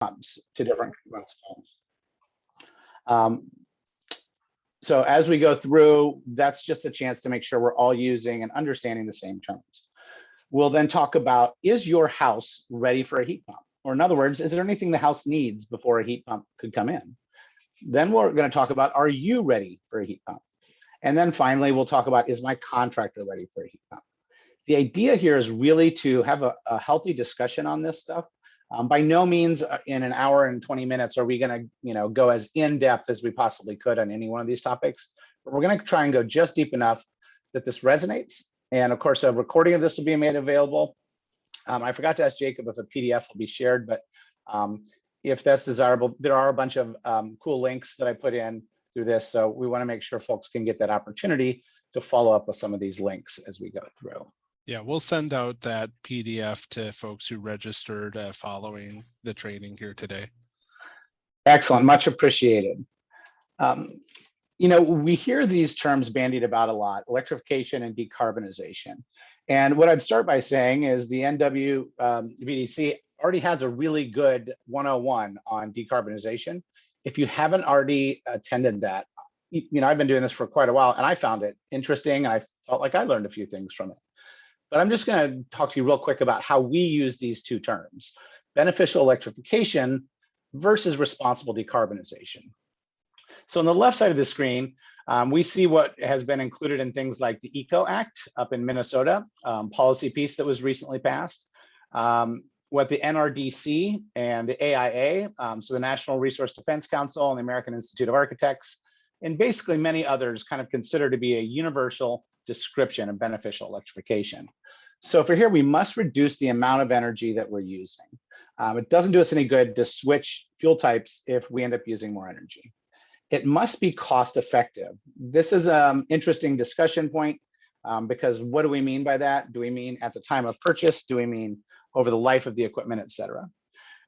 pumps to different runs of homes. So as we go through, that's just a chance to make sure we're all using and understanding the same terms. We'll then talk about, is your house ready for a heat pump? Or in other words, is there anything the house needs before a heat pump could come in? Then we're going to talk about, are you ready for a heat pump? And then finally, we'll talk about, is my contractor ready for a heat pump? The idea here is really to have a healthy discussion on this stuff. By no means in an hour and 20 minutes are we going to go as in depth as we possibly could on any one of these topics, but we're going to try and go just deep enough that this resonates. And of course, a recording of this will be made available. I forgot to ask Jacob if a PDF will be shared, but if that's desirable, there are a bunch of cool links that I put in through this. So we want to make sure folks can get that opportunity to follow up with some of these links as we go through. Yeah, we'll send out that PDF to folks who registered following the training here today. Excellent, much appreciated. We hear these terms bandied about a lot, electrification and decarbonization. And what I'd start by saying is the NW BDC already has a really good 101 on decarbonization. If you haven't already attended that, I've been doing this for quite a while and I found it interesting and I felt like I learned a few things from it. But I'm just going to talk to you real quick about how we use these two terms, beneficial electrification versus responsible decarbonization. So on the left side of the screen, we see what has been included in things like the ECO Act up in Minnesota, policy piece that was recently passed, what the NRDC and the AIA, so the National Resource Defense Council and the American Institute of Architects, and basically many others kind of consider to be a universal description of beneficial electrification. So for here, we must reduce the amount of energy that we're using. It doesn't do us any good to switch fuel types if we end up using more energy. It must be cost effective. This is an interesting discussion point because what do we mean by that? Do we mean at the time of purchase? Do we mean over the life of the equipment, et cetera?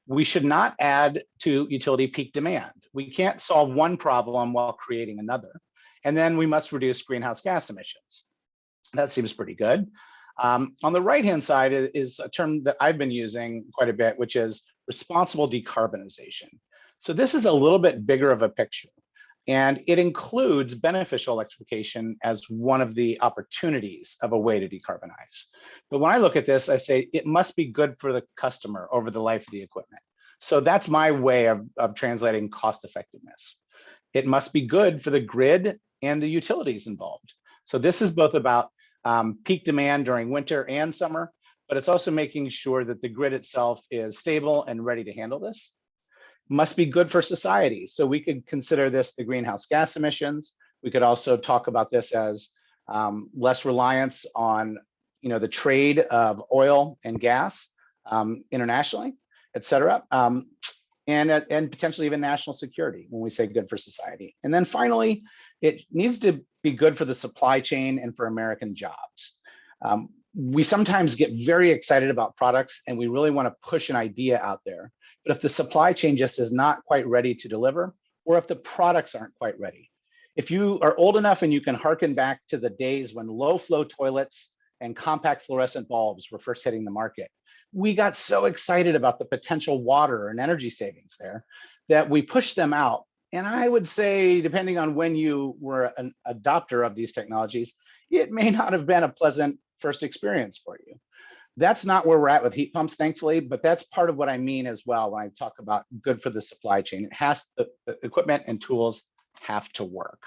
We should not add to utility peak demand. We can't solve one problem while creating another. And then we must reduce greenhouse gas emissions. That seems pretty good. On the right-hand side is a term that I've been using quite a bit, which is responsible decarbonization. So this is a little bit bigger of a picture, and it includes beneficial electrification as one of the opportunities of a way to decarbonize. But when I look at this, I say it must be good for the customer over the life of the equipment. So that's my way of translating cost effectiveness. It must be good for the grid and the utilities involved. So this is both about peak demand during winter and summer, but it's also making sure that the grid itself is stable and ready to handle this. Must be good for society. So we could consider this the greenhouse gas emissions. We could also talk about this as less reliance on the trade of oil and gas internationally, et cetera. And potentially even national security when we say good for society. And then finally, it needs to be good for the supply chain and for American jobs. We sometimes get very excited about products and we really want to push an idea out there. But if the supply chain just is not quite ready to deliver, or if the products aren't quite ready, if you are old enough and you can harken back to the days when low flow toilets and compact fluorescent bulbs were first hitting the market, we got so excited about the potential water and energy savings there that we pushed them out. And I would say, depending on when you were an adopter of these technologies, it may not have been a pleasant first experience for you. That's not where we're at with heat pumps, thankfully, but that's part of what I mean as well when I talk about good for the supply chain. It has the equipment and tools have to work.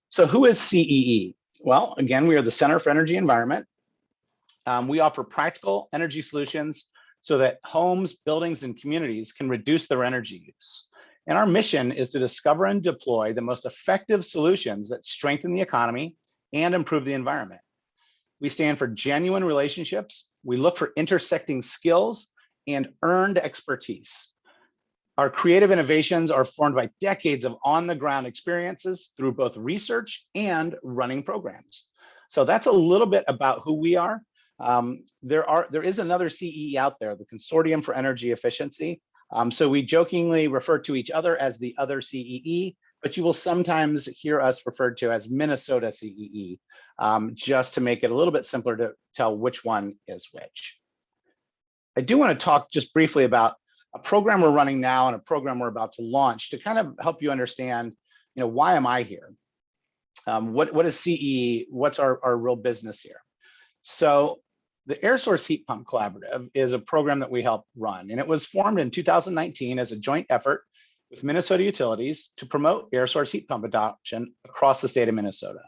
So who is CEE? Well, again, we are the Center for Energy Environment. We offer practical energy solutions so that homes, buildings, and communities can reduce their energy use. And our mission is to discover and deploy the most effective solutions that strengthen the economy and improve the environment. We stand for genuine relationships. We look for intersecting skills and earned expertise. Our creative innovations are formed by decades of on-the-ground experiences through both research and running programs. So that's a little bit about who we are. There is another CEE out there, the Consortium for Energy Efficiency. So we jokingly refer to each other as the other CEE, but you will sometimes hear us referred to as Minnesota CEE, just to make it a little bit simpler to tell which one is which. I do want to talk just briefly about a program we're running now and a program we're about to launch to kind of help you understand, why am I here? What is CEE? What's our real business here? So the Air Source Heat Pump Collaborative is a program that we help run, and it was formed in 2019 as a joint effort with Minnesota utilities to promote air source heat pump adoption across the state of Minnesota.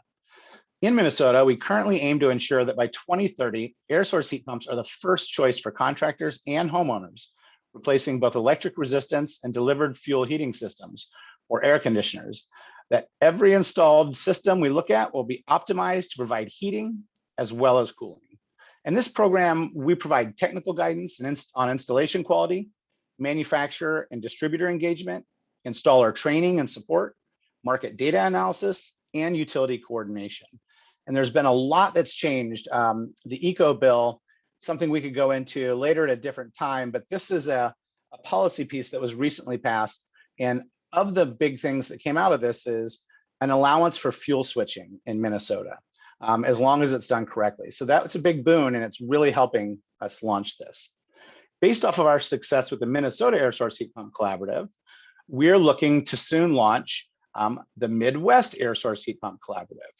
In Minnesota, we currently aim to ensure that by 2030, air source heat pumps are the first choice for contractors and homeowners, replacing both electric resistance and delivered fuel heating systems or air conditioners. That every installed system we look at will be optimized to provide heating as well as cooling. In this program, we provide technical guidance on installation quality, manufacturer and distributor engagement, installer training and support, market data analysis, and utility coordination. And there's been a lot that's changed. The ECO bill, something we could go into later at a different time, but this is a policy piece that was recently passed. And of the big things that came out of this is an allowance for fuel switching in Minnesota, as long as it's done correctly. So that's a big boon, and it's really helping us launch this. Based off of our success with the Minnesota Air Source Heat Pump Collaborative, we're looking to soon launch the Midwest Air Source Heat Pump Collaborative.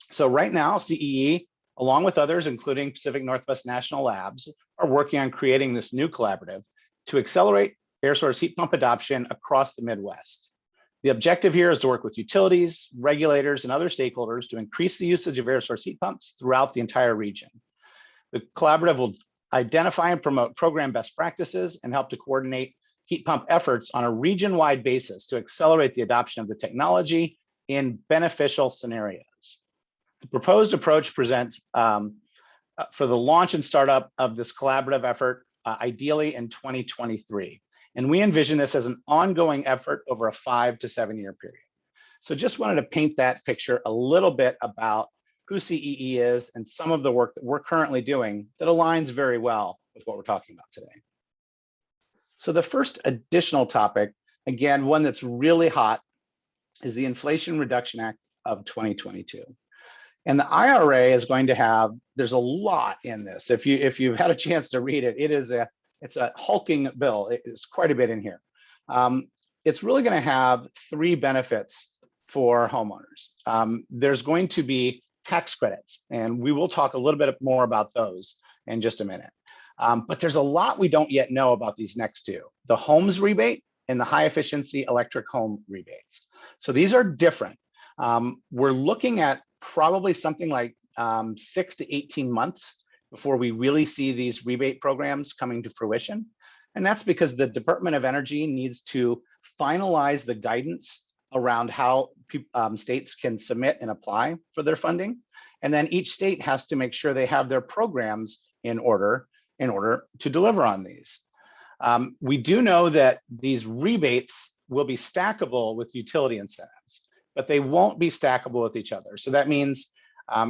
So right now, CEE, along with others, including Pacific Northwest National Labs, are working on creating this new collaborative to accelerate air source heat pump adoption across the Midwest. The objective here is to work with utilities, regulators, and other stakeholders to increase the usage of air source heat pumps throughout the entire region. The collaborative will identify and promote program best practices and help to coordinate heat pump efforts on a region-wide basis to accelerate the adoption of the technology in beneficial scenarios. The proposed approach presents for the launch and startup of this collaborative effort, ideally in 2023. And we envision this as an ongoing effort over a 5 to 7 year period. So just wanted to paint that picture a little bit about who CEE is and some of the work that we're currently doing that aligns very well with what we're talking about today. So the first additional topic, again, one that's really hot, is the Inflation Reduction Act of 2022. And the IRA is going to have, there's a lot in this. If you've had a chance to read it, it's a hulking bill. It's quite a bit in here. It's really going to have 3 benefits for homeowners. There's going to be tax credits, and we will talk a little bit more about those in just a minute. But there's a lot we don't yet know about these next 2, the homes rebate and the high efficiency electric home rebates. So these are different. We're looking at probably something like 6 to 18 months before we really see these rebate programs coming to fruition. And that's because the Department of Energy needs to finalize the guidance around how states can submit and apply for their funding. And then each state has to make sure they have their programs in order to deliver on these. We do know that these rebates will be stackable with utility incentives, but they won't be stackable with each other. So that means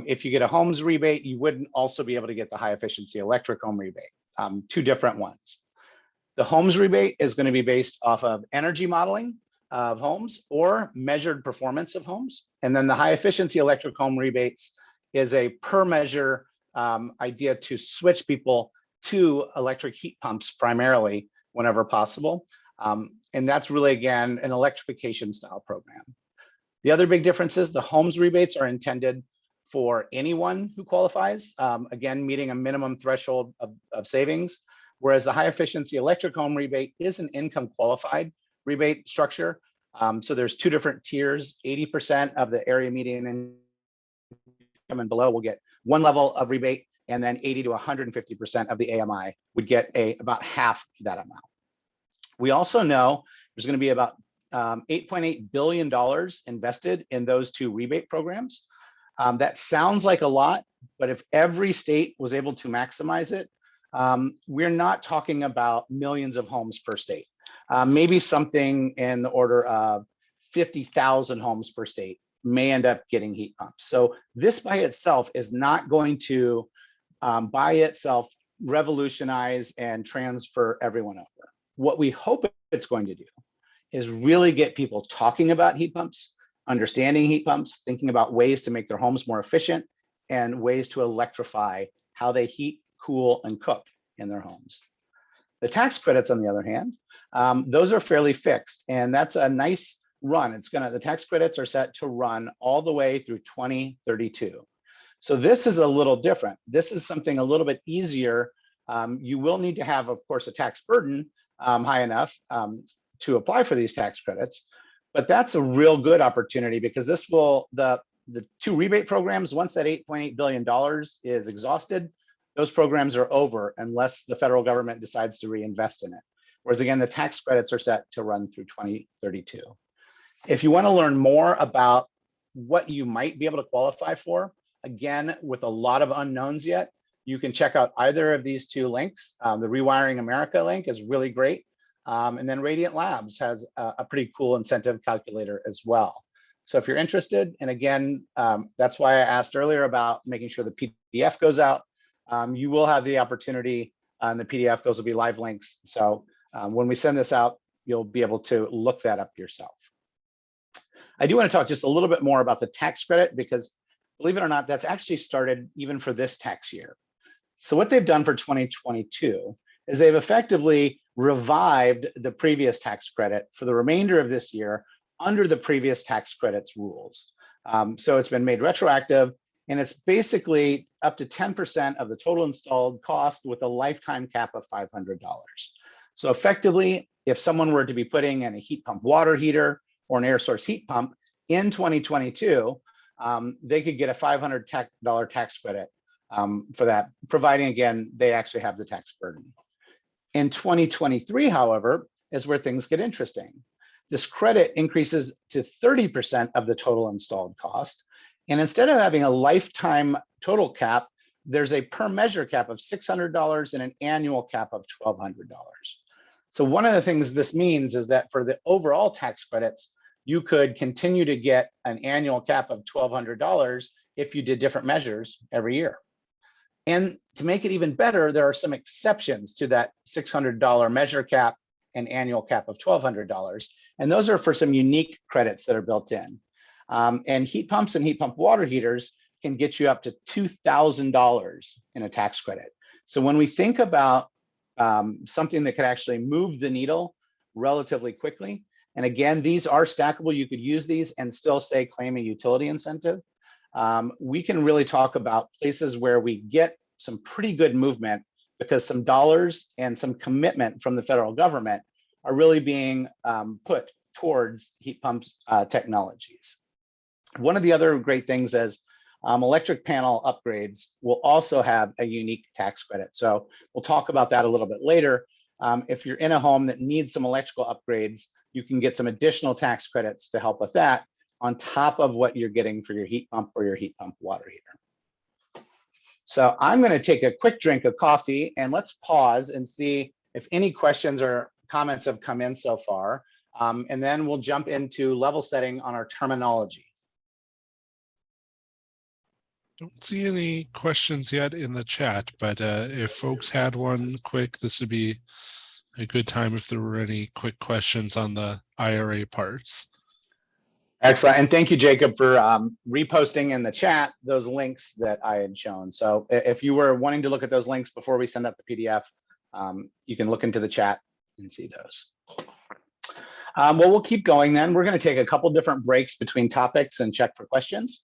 if you get a homes rebate, you wouldn't also be able to get the high efficiency electric home rebate, 2 different ones. The homes rebate is going to be based off of energy modeling of homes or measured performance of homes. And then the high efficiency electric home rebates is a per measure idea to switch people to electric heat pumps primarily whenever possible. And that's really, again, an electrification style program. The other big difference is the homes rebates are intended for anyone who qualifies, again, meeting a minimum threshold of savings, whereas the high efficiency electric home rebate is an income qualified rebate structure. So there's 2 different tiers. 80% of the area median income and below will get 1 level of rebate, and then 80 to 150% of the AMI would get about half that amount. We also know there's going to be about $8.8 billion invested in those 2 rebate programs. That sounds like a lot, but if every state was able to maximize it, we're not talking about millions of homes per state. Maybe something in the order of 50,000 homes per state may end up getting heat pumps. So this by itself is not going to by itself revolutionize and transfer everyone over. What we hope it's going to do is really get people talking about heat pumps, understanding heat pumps, thinking about ways to make their homes more efficient and ways to electrify how they heat, cool, and cook in their homes. The tax credits, on the other hand, those are fairly fixed, and that's a nice run. The tax credits are set to run all the way through 2032. So this is a little different. This is something a little bit easier. You will need to have, of course, a tax burden high enough to apply for these tax credits, but that's a real good opportunity because this will, the two rebate programs, once that $8.8 billion is exhausted, those programs are over unless the federal government decides to reinvest in it. Whereas again, the tax credits are set to run through 2032. If you want to learn more about what you might be able to qualify for, again, with a lot of unknowns yet, you can check out either of these two links. The Rewiring America link is really great. And then Radiant Labs has a pretty cool incentive calculator as well. So if you're interested, and again, that's why I asked earlier about making sure the PDF goes out. You will have the opportunity on the PDF, those will be live links. So when we send this out, you'll be able to look that up yourself. I do want to talk just a little bit more about the tax credit because, believe it or not, that's actually started even for this tax year. So what they've done for 2022 is they've effectively revived the previous tax credit for the remainder of this year under the previous tax credits rules. So it's been made retroactive, and it's basically up to 10% of the total installed cost with a lifetime cap of $500. So effectively, if someone were to be putting in a heat pump water heater or an air source heat pump in 2022, they could get a $500 tax credit for that, providing, again, they actually have the tax burden. In 2023, however, is where things get interesting. This credit increases to 30% of the total installed cost. And instead of having a lifetime total cap, there's a per measure cap of $600 and an annual cap of $1,200. So one of the things this means is that for the overall tax credits, you could continue to get an annual cap of $1,200 if you did different measures every year. And to make it even better, there are some exceptions to that $600 measure cap and annual cap of $1,200. And those are for some unique credits that are built in. And heat pumps and heat pump water heaters can get you up to $2,000 in a tax credit. So when we think about something that could actually move the needle relatively quickly, and again, these are stackable, you could use these and still say claim a utility incentive. We can really talk about places where we get some pretty good movement because some dollars and some commitment from the federal government are really being put towards heat pumps technologies. One of the other great things is electric panel upgrades will also have a unique tax credit. So we'll talk about that a little bit later. If you're in a home that needs some electrical upgrades, you can get some additional tax credits to help with that on top of what you're getting for your heat pump or your heat pump water heater. So I'm going to take a quick drink of coffee and let's pause and see if any questions or comments have come in so far. And then we'll jump into level setting on our terminology. Don't see any questions yet in the chat, but if folks had one quick, this would be a good time if there were any quick questions on the IRA parts. Excellent. And thank you, Jacob, for reposting in the chat those links that I had shown. So if you were wanting to look at those links before we send out the PDF, you can look into the chat and see those. Well, we'll keep going then. We're going to take a couple different breaks between topics and check for questions.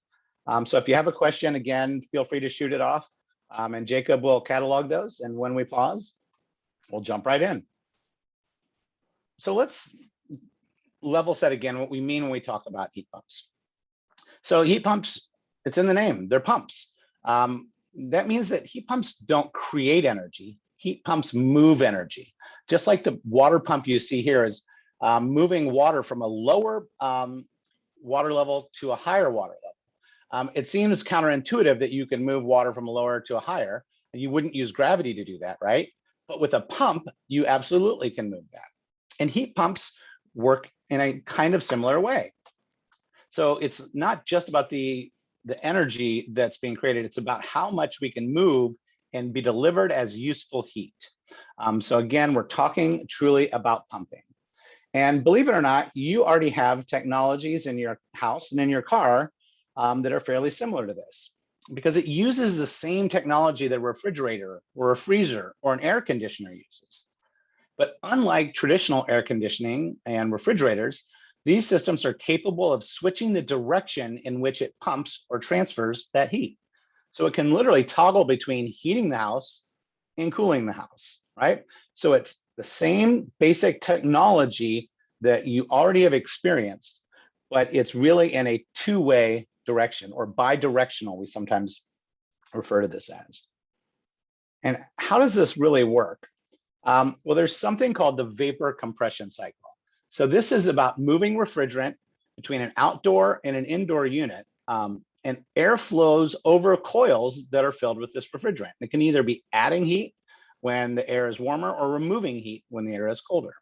So if you have a question, again, feel free to shoot it off. And Jacob will catalog those. And when we pause, we'll jump right in. So let's level set again what we mean when we talk about heat pumps. So heat pumps, it's in the name, they're pumps. That means that heat pumps don't create energy. Heat pumps move energy. Just like the water pump you see here is moving water from a lower water level to a higher water level. It seems counterintuitive that you can move water from a lower to a higher. You wouldn't use gravity to do that, right? But with a pump, you absolutely can move that. And heat pumps work in a kind of similar way. So it's not just about the energy that's being created, it's about how much we can move and be delivered as useful heat. So again, we're talking truly about pumping. And believe it or not, you already have technologies in your house and in your car that are fairly similar to this, because it uses the same technology that a refrigerator or a freezer or an air conditioner uses. But unlike traditional air conditioning and refrigerators, these systems are capable of switching the direction in which it pumps or transfers that heat. So it can literally toggle between heating the house and cooling the house, right? So it's the same basic technology that you already have experienced, but it's really in a two-way direction, or bi-directional, we sometimes refer to this as. And how does this really work? Well, there's something called the vapor compression cycle. So this is about moving refrigerant between an outdoor and an indoor unit, and air flows over coils that are filled with this refrigerant. It can either be adding heat when the air is warmer or removing heat when the air is colder.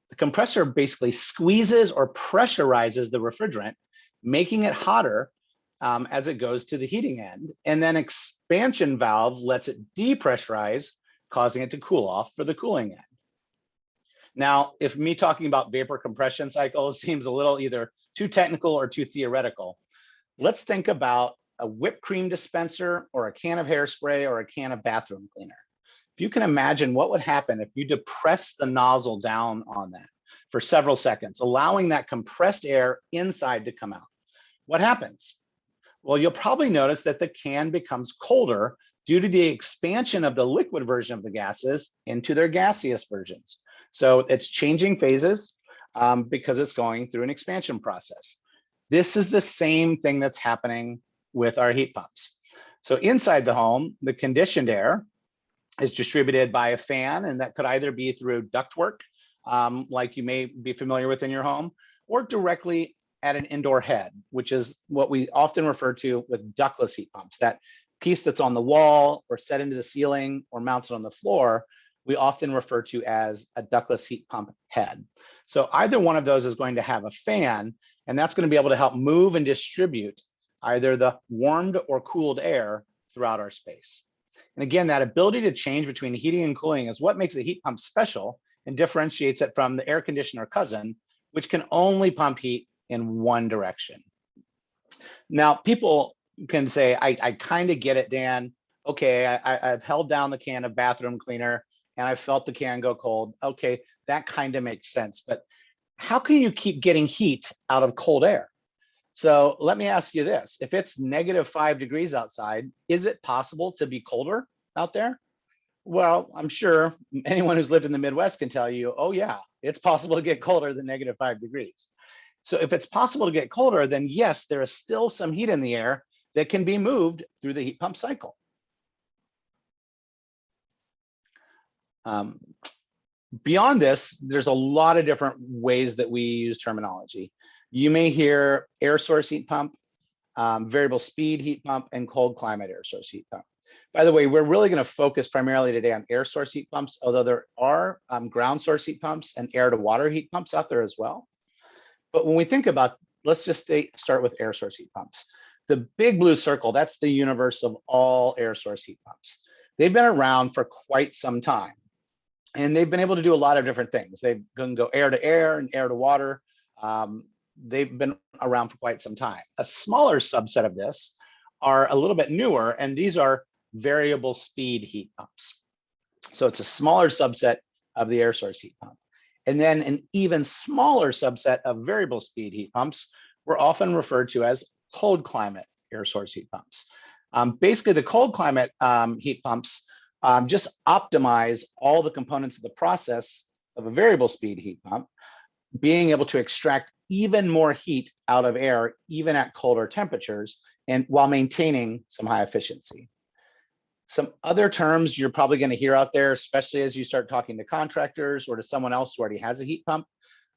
The compressor basically squeezes or pressurizes the refrigerant, making it hotter as it goes to the heating end, and then expansion valve lets it depressurize, causing it to cool off for the cooling end. Now, if me talking about vapor compression cycles seems a little either too technical or too theoretical, let's think about a whipped cream dispenser or a can of hairspray or a can of bathroom cleaner. If you can imagine what would happen if you depress the nozzle down on that for several seconds, allowing that compressed air inside to come out. What happens? Well, you'll probably notice that the can becomes colder due to the expansion of the liquid version of the gases into their gaseous versions. So it's changing phases because it's going through an expansion process. This is the same thing that's happening with our heat pumps. So inside the home, the conditioned air is distributed by a fan, and that could either be through ductwork, like you may be familiar with in your home, or directly at an indoor head, which is what we often refer to with ductless heat pumps. That piece that's on the wall or set into the ceiling or mounted on the floor, we often refer to as a ductless heat pump head. So either one of those is going to have a fan, and that's going to be able to help move and distribute either the warmed or cooled air throughout our space. And again, that ability to change between heating and cooling is what makes a heat pump special and differentiates it from the air conditioner cousin, which can only pump heat in one direction. Now, people can say, I kind of get it, Dan. Okay, I've held down the can of bathroom cleaner and I felt the can go cold. Okay, that kind of makes sense. But how can you keep getting heat out of cold air? So let me ask you this. If it's -5 degrees outside, is it possible to be colder out there? Well, I'm sure anyone who's lived in the Midwest can tell you, oh yeah, it's possible to get colder than -5 degrees. So if it's possible to get colder, then yes, there is still some heat in the air that can be moved through the heat pump cycle. Beyond this, there's a lot of different ways that we use terminology. You may hear air source heat pump, variable speed heat pump, and cold climate air source heat pump. By the way, we're really going to focus primarily today on air source heat pumps, although there are ground source heat pumps and air to water heat pumps out there as well. But when we think about, let's just start with air source heat pumps. The big blue circle, that's the universe of all air source heat pumps. They've been around for quite some time, and they've been able to do a lot of different things. They can go air to air and air to water. They've been around for quite some time. A smaller subset of this are a little bit newer, and these are variable speed heat pumps. So it's a smaller subset of the air source heat pump. And then an even smaller subset of variable speed heat pumps were often referred to as cold climate air source heat pumps. Basically, the cold climate heat pumps just optimize all the components of the process of a variable speed heat pump, being able to extract even more heat out of air, even at colder temperatures, and while maintaining some high efficiency. Some other terms you're probably going to hear out there, especially as you start talking to contractors or to someone else who already has a heat pump.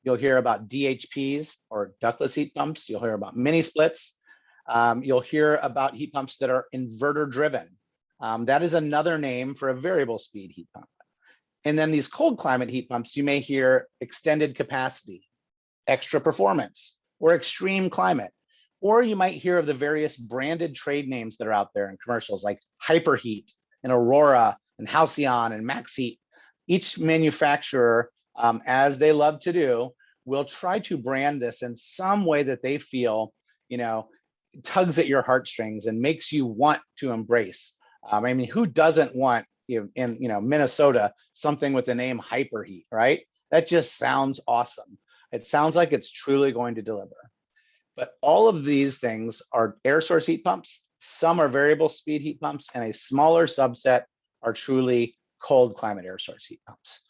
You'll hear about DHPs or ductless heat pumps. You'll hear about mini splits. You'll hear about heat pumps that are inverter driven. That is another name for a variable speed heat pump. And then these cold climate heat pumps, you may hear extended capacity, extra performance, or extreme climate. Or you might hear of the various branded trade names that are out there in commercials like Hyperheat and Aurora and Halcyon and Maxheat. Each manufacturer, as they love to do, will try to brand this in some way that they feel, tugs at your heartstrings and makes you want to embrace. I mean, who doesn't want, in Minnesota, something with the name Hyperheat, right? That just sounds awesome. It sounds like it's truly going to deliver. But all of these things are air source heat pumps. Some are variable speed heat pumps, and a smaller subset are truly cold climate air source heat pumps.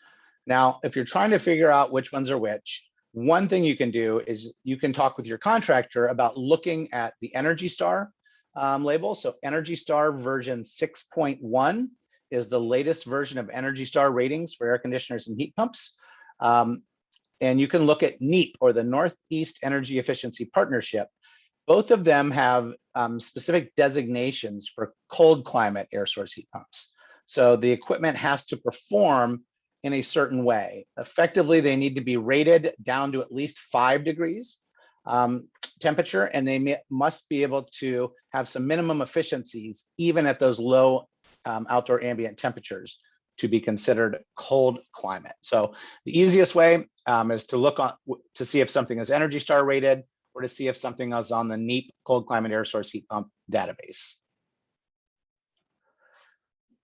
Now, if you're trying to figure out which ones are which, one thing you can do is you can talk with your contractor about looking at the Energy Star label. So Energy Star version 6.1 is the latest version of Energy Star ratings for air conditioners and heat pumps. And you can look at NEEP, or the Northeast Energy Efficiency Partnership. Both of them have specific designations for cold climate air source heat pumps. So the equipment has to perform in a certain way. Effectively, they need to be rated down to at least 5 degrees temperature, and they must be able to have some minimum efficiencies, even at those low outdoor ambient temperatures, to be considered cold climate. So the easiest way is to look on to see if something is Energy Star rated, or to see if something is on the NEEP cold climate air source heat pump database.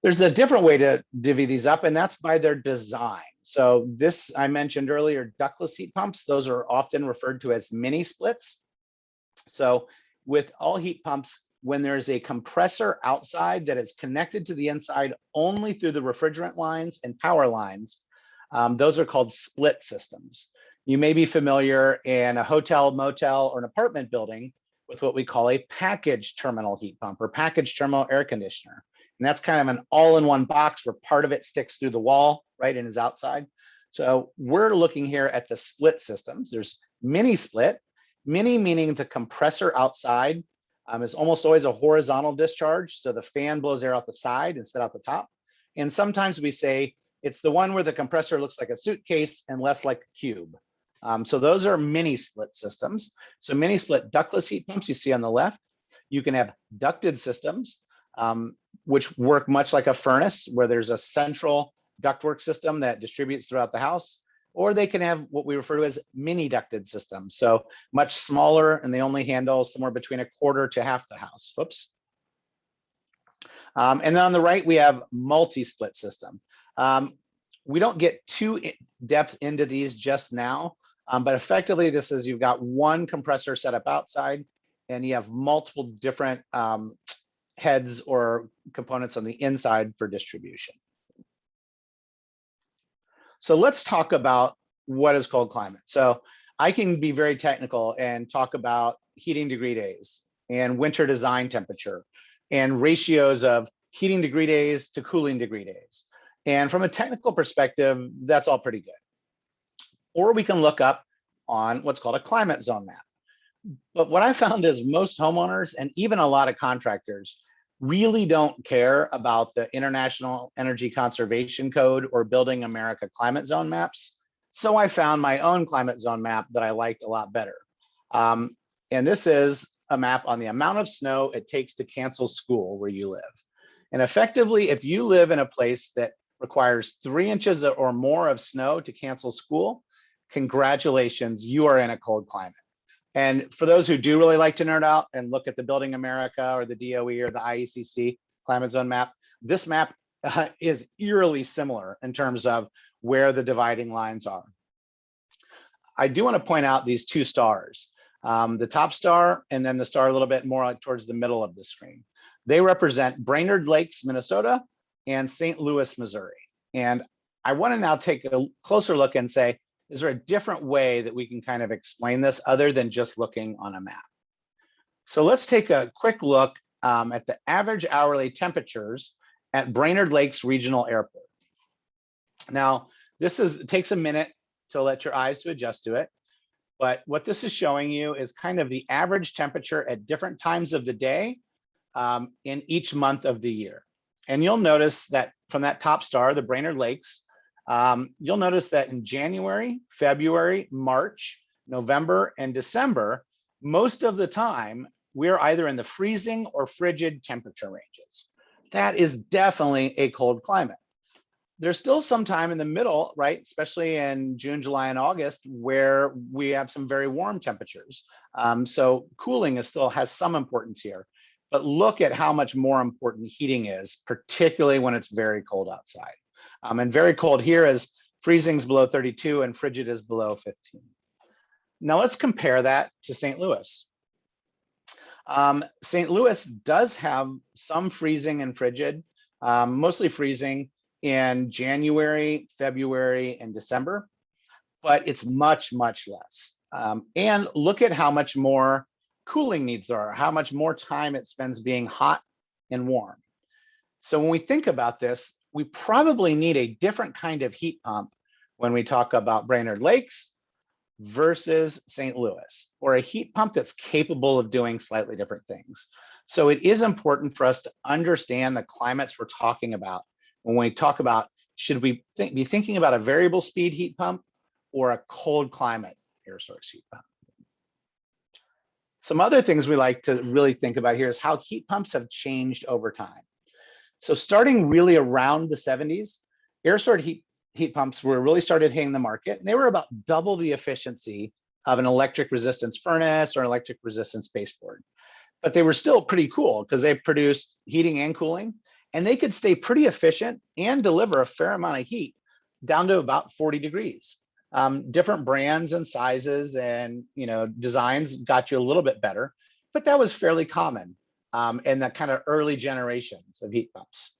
There's a different way to divvy these up, and that's by their design. So this, I mentioned earlier, ductless heat pumps, those are often referred to as mini splits. So with all heat pumps, when there's a compressor outside that is connected to the inside only through the refrigerant lines and power lines, those are called split systems. You may be familiar in a hotel, motel, or an apartment building with what we call a package terminal heat pump or package terminal air conditioner. And that's kind of an all-in-one box where part of it sticks through the wall, right, and is outside. So we're looking here at the split systems. There's mini split, mini meaning the compressor outside is almost always a horizontal discharge. So the fan blows air out the side instead out the top. And sometimes we say it's the one where the compressor looks like a suitcase and less like a cube. So those are mini split systems. So mini split ductless heat pumps you see on the left. You can have ducted systems, which work much like a furnace, where there's a central ductwork system that distributes throughout the house, or they can have what we refer to as mini ducted systems. So much smaller, and they only handle somewhere between 1/4 to half the house. Whoops. And then on the right, we have multi-split system. We don't get too depth into these just now, but effectively this is, you've got one compressor set up outside, and you have multiple different heads or components on the inside for distribution. So let's talk about what is cold climate. So I can be very technical and talk about heating degree days and winter design temperature and ratios of heating degree days to cooling degree days. And from a technical perspective, that's all pretty good. Or we can look up on what's called a climate zone map. But what I found is most homeowners and even a lot of contractors really don't care about the International Energy Conservation Code or Building America climate zone maps. So I found my own climate zone map that I liked a lot better. And this is a map on the amount of snow it takes to cancel school where you live. And effectively, if you live in a place that requires 3 inches or more of snow to cancel school, congratulations, you are in a cold climate. And for those who do really like to nerd out and look at the Building America or the DOE or the IECC climate zone map, this map is eerily similar in terms of where the dividing lines are. I do want to point out these 2 stars, the top star and then the star a little bit more towards the middle of the screen. They represent Brainerd Lakes, Minnesota, and St. Louis, Missouri. And I want to now take a closer look and say, is there a different way that we can kind of explain this other than just looking on a map? So let's take a quick look at the average hourly temperatures at Brainerd Lakes Regional Airport. Now, it takes a minute to let your eyes to adjust to it. But what this is showing you is kind of the average temperature at different times of the day in each month of the year. And you'll notice that from that top star, the Brainerd Lakes, you'll notice that in January, February, March, November, and December, most of the time, we're either in the freezing or frigid temperature ranges. That is definitely a cold climate. There's still some time in the middle, right? Especially in June, July, and August, where we have some very warm temperatures. So cooling still has some importance here. but look at how much more important heating is, particularly when it's very cold outside. And very cold here is freezing's below 32 and frigid is below 15. Now let's compare that to St. Louis. St. Louis does have some freezing and frigid, mostly freezing in January, February, and December, but it's much, much less. And look at how much more cooling needs there are, how much more time it spends being hot and warm. So when we think about this, we probably need a different kind of heat pump when we talk about Brainerd Lakes versus St. Louis, or a heat pump that's capable of doing slightly different things. So it is important for us to understand the climates we're talking about when we talk about, should we be thinking about a variable speed heat pump or a cold climate air source heat pump? Some other things we like to really think about here is how heat pumps have changed over time. So starting really around the 70s, air source heat pumps were really started hitting the market, and they were about double the efficiency of an electric resistance furnace or an electric resistance baseboard. But they were still pretty cool because they produced heating and cooling, and they could stay pretty efficient and deliver a fair amount of heat down to about 40 degrees. Different brands and sizes and designs got you a little bit better, but that was fairly common in the kind of early generations of heat pumps.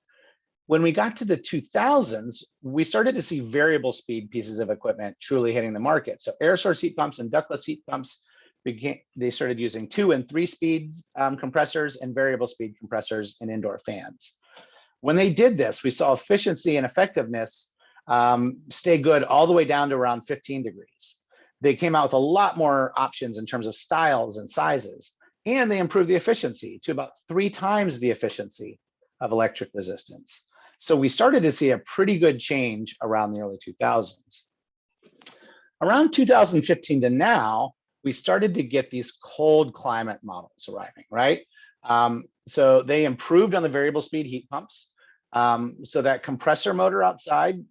When we got to the 2000s, we started to see variable speed pieces of equipment truly hitting the market. So air source heat pumps and ductless heat pumps they started using 2 and 3 speeds compressors and variable speed compressors and indoor fans. When they did this, we saw efficiency and effectiveness stay good all the way down to around 15 degrees. They came out with a lot more options in terms of styles and sizes, and they improved the efficiency to about 3 times the efficiency of electric resistance. So we started to see a pretty good change around the early 2000s. Around 2015 to now, we started to get these cold climate models arriving, right? So they improved on the variable speed heat pumps. So that compressor motor outside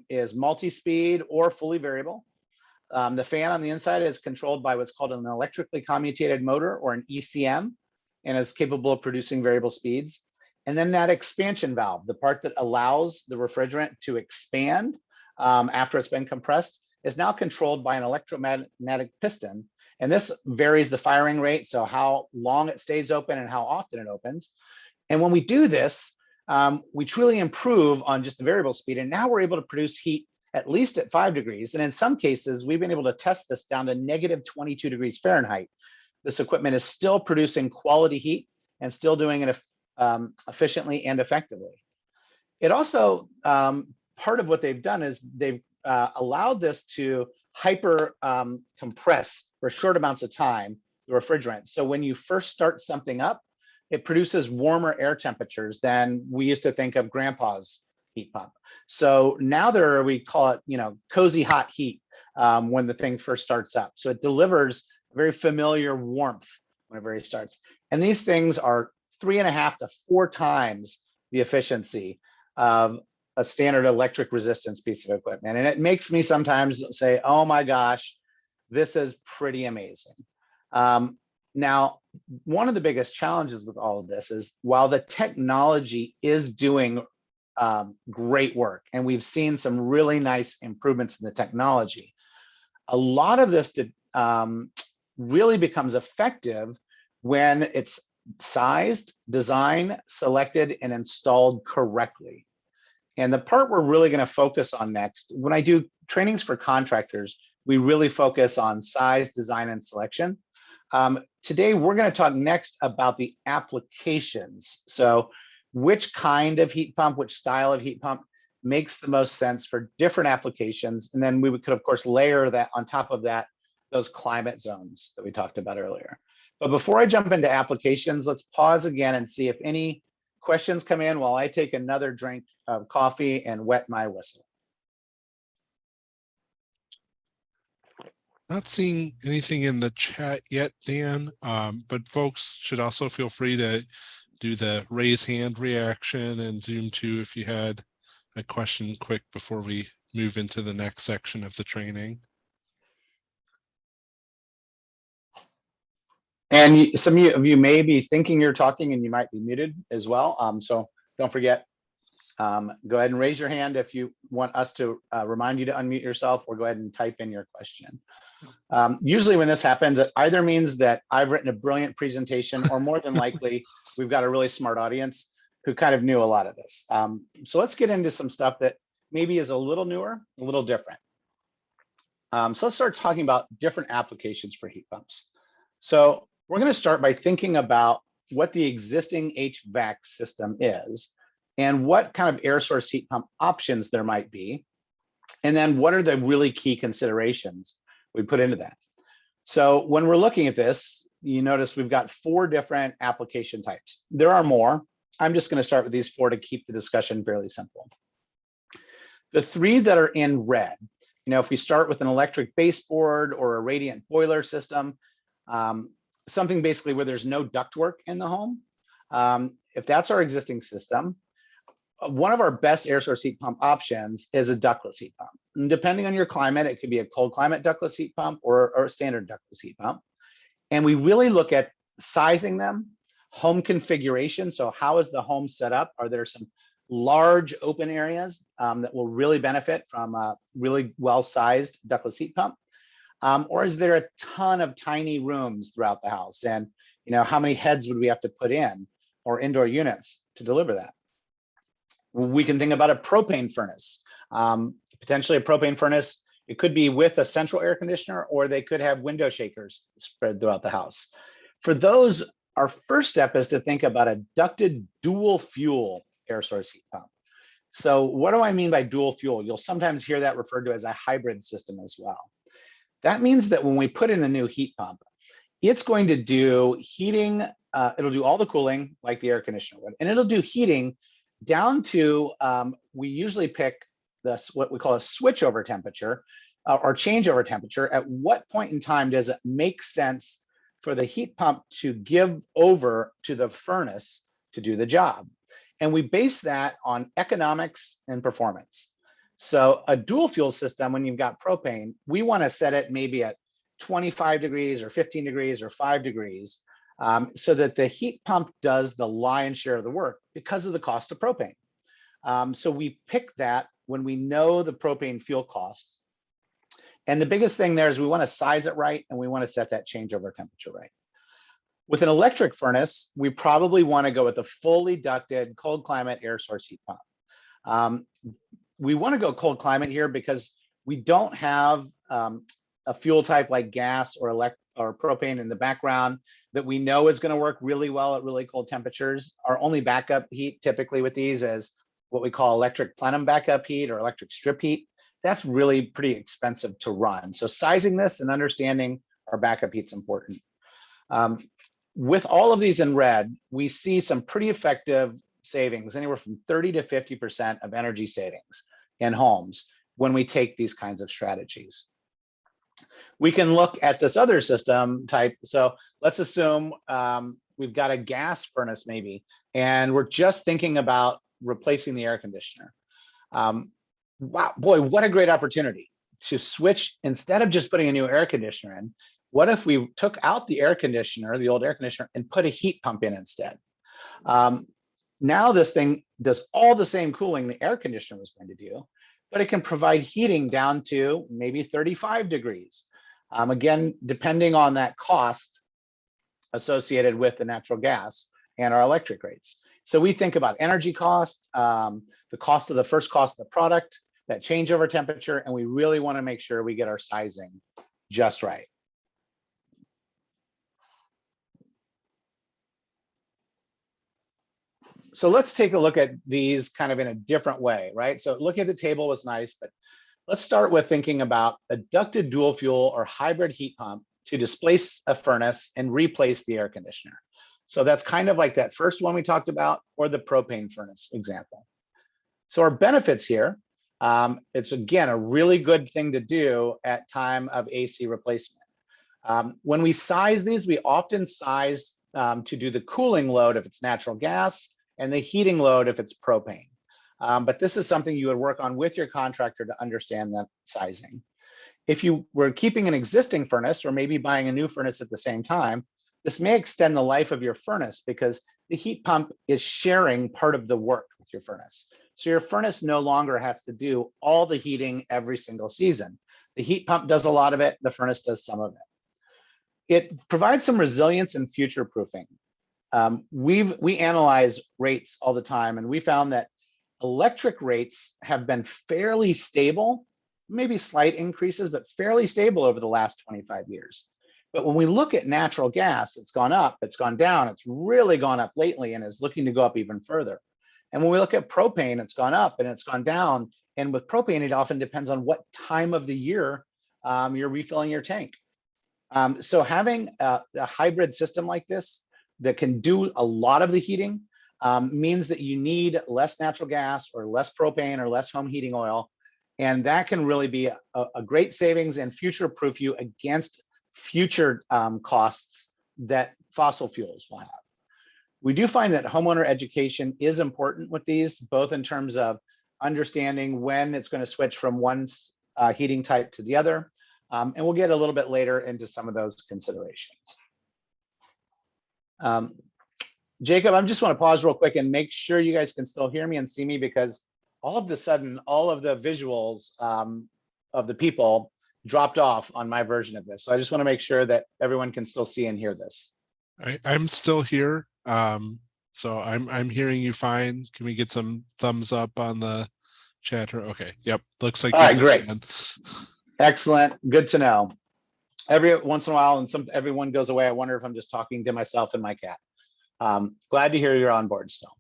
is multi-speed or fully variable. The fan on the inside is controlled by what's called an electrically commutated motor, or an ECM, and is capable of producing variable speeds. And then that expansion valve, the part that allows the refrigerant to expand after it's been compressed, is now controlled by an electromagnetic piston. And this varies the firing rate, so how long it stays open and how often it opens. And when we do this, we truly improve on just the variable speed. And now we're able to produce heat at least at 5 degrees. And in some cases, we've been able to test this down to negative 22 degrees Fahrenheit. This equipment is still producing quality heat and still doing it efficiently and effectively. It also, part of what they've done is they've allowed this to hyper compress for short amounts of time, the refrigerant. So when you first start something up, it produces warmer air temperatures than we used to think of grandpa's heat pump. So now we call it, cozy hot heat when the thing first starts up. So it delivers very familiar warmth whenever it starts. And these things are 3.5 to 4 times the efficiency of a standard electric resistance piece of equipment. And it makes me sometimes say, oh my gosh, this is pretty amazing. Now, one of the biggest challenges with all of this is, while the technology is doing great work, and we've seen some really nice improvements in the technology, a lot of this really becomes effective when it's sized, designed, selected, and installed correctly. And the part we're really going to focus on next, when I do trainings for contractors, we really focus on size, design, and selection. Today, we're going to talk next about the applications. So which kind of heat pump, which style of heat pump makes the most sense for different applications. And then we could, of course, layer that on top of that, those climate zones that we talked about earlier. But before I jump into applications, let's pause again and see if any questions come in while I take another drink of coffee and wet my whistle. Not seeing anything in the chat yet, Dan, but folks should also feel free to do the raise hand reaction and Zoom too if you had a question quick before we move into the next section of the training. And some of you may be thinking you're talking and you might be muted as well. So don't forget, go ahead and raise your hand if you want us to remind you to unmute yourself, or go ahead and type in your question. Usually when this happens, it either means that I've written a brilliant presentation, or more than likely, we've got a really smart audience who kind of knew a lot of this. So let's get into some stuff that maybe is a little newer, a little different. So let's start talking about different applications for heat pumps. So we're going to start by thinking about what the existing HVAC system is and what kind of air source heat pump options there might be. And then what are the really key considerations we put into that. So when we're looking at this, you notice we've got 4 different application types. There are more. I'm just going to start with these 4 to keep the discussion fairly simple. The 3 that are in red, if we start with an electric baseboard or a radiant boiler system, something basically where there's no ductwork in the home, if that's our existing system, one of our best air source heat pump options is a ductless heat pump. And depending on your climate, it could be a cold climate ductless heat pump or a standard ductless heat pump. And we really look at sizing them, home configuration. So how is the home set up? Are there some large open areas that will really benefit from a really well-sized ductless heat pump? Or is there a ton of tiny rooms throughout the house? And how many heads would we have to put in, or indoor units to deliver that? We can think about a propane furnace. Potentially a propane furnace, it could be with a central air conditioner, or they could have window shakers spread throughout the house. For those, our first step is to think about a ducted dual fuel air source heat pump. So what do I mean by dual fuel? You'll sometimes hear that referred to as a hybrid system as well. That means that when we put in the new heat pump, it's going to do heating, it'll do all the cooling like the air conditioner would, and it'll do heating down to, we usually pick what we call a switchover temperature or changeover temperature. At what point in time does it make sense for the heat pump to give over to the furnace to do the job? And we base that on economics and performance. So a dual fuel system, when you've got propane, we want to set it maybe at 25 degrees or 15 degrees or 5 degrees, so that the heat pump does the lion's share of the work because of the cost of propane. So we pick that when we know the propane fuel costs. And the biggest thing there is we want to size it right, and we want to set that changeover temperature right. With an electric furnace, we probably want to go with a fully ducted cold climate air source heat pump. We want to go cold climate here because we don't have a fuel type like gas or propane in the background that we know is going to work really well at really cold temperatures. Our only backup heat typically with these is what we call electric plenum backup heat or electric strip heat. That's really pretty expensive to run. So sizing this and understanding our backup heat's important. With all of these in red, we see some pretty effective savings, anywhere from 30 to 50% of energy savings in homes when we take these kinds of strategies. We can look at this other system type. So let's assume we've got a gas furnace maybe, and we're just thinking about replacing the air conditioner. Wow, boy, what a great opportunity to switch. Instead of just putting a new air conditioner in, what if we took out the air conditioner, the old air conditioner, and put a heat pump in instead? Now this thing does all the same cooling the air conditioner was going to do, but it can provide heating down to maybe 35 degrees. Again, depending on that cost associated with the natural gas and our electric rates. So we think about energy cost, the cost of the first cost of the product, that changeover temperature, and we really want to make sure we get our sizing just right. So let's take a look at these kind of in a different way, right? So looking at the table was nice, but let's start with thinking about a ducted dual fuel or hybrid heat pump to displace a furnace and replace the air conditioner. So that's kind of like that first one we talked about, or the propane furnace example. So our benefits here, it's again, a really good thing to do at time of AC replacement. When we size these, we often size to do the cooling load if it's natural gas and the heating load if it's propane. But this is something you would work on with your contractor to understand that sizing. If you were keeping an existing furnace or maybe buying a new furnace at the same time, this may extend the life of your furnace because the heat pump is sharing part of the work with your furnace. So your furnace no longer has to do all the heating every single season. The heat pump does a lot of it, the furnace does some of it. It provides some resilience and future proofing. We analyze rates all the time, and we found that electric rates have been fairly stable, maybe slight increases, but fairly stable over the last 25 years. But when we look at natural gas, it's gone up, it's gone down, it's really gone up lately and is looking to go up even further. And when we look at propane, it's gone up and it's gone down. And with propane, it often depends on what time of the year you're refilling your tank. So having a hybrid system like this that can do a lot of the heating means that you need less natural gas or less propane or less home heating oil. And that can really be a great savings and future-proof you against future costs that fossil fuels will have. We do find that homeowner education is important with these, both in terms of understanding when it's going to switch from one heating type to the other. And we'll get a little bit later into some of those considerations. Jacob, I just want to pause real quick and make sure you guys can still hear me and see me, because all of a sudden, all of the visuals of the people dropped off on my version of this. So I just want to make sure that everyone can still see and hear this. I'm still here. So I'm hearing you fine. Can we get some thumbs up on the chat? Okay. Yep. Looks like. All right, great. Excellent. Good to know. Every once in a while, and everyone goes away, I wonder if I'm just talking to myself and my cat. Glad to hear you're on board still.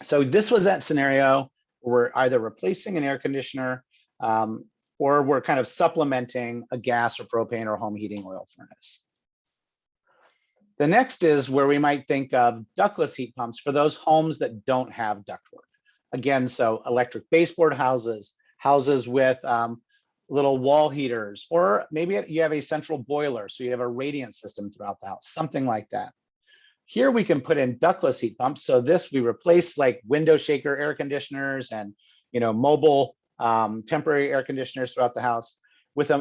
So this was that scenario where we're either replacing an air conditioner or we're kind of supplementing a gas or propane or home heating oil furnace. The next is where we might think of ductless heat pumps for those homes that don't have ductwork. Again, so electric baseboard houses, houses with little wall heaters, or maybe you have a central boiler, so you have a radiant system throughout the house, something like that. Here we can put in ductless heat pumps. So this, we replace like window shaker air conditioners and mobile temporary air conditioners throughout the house with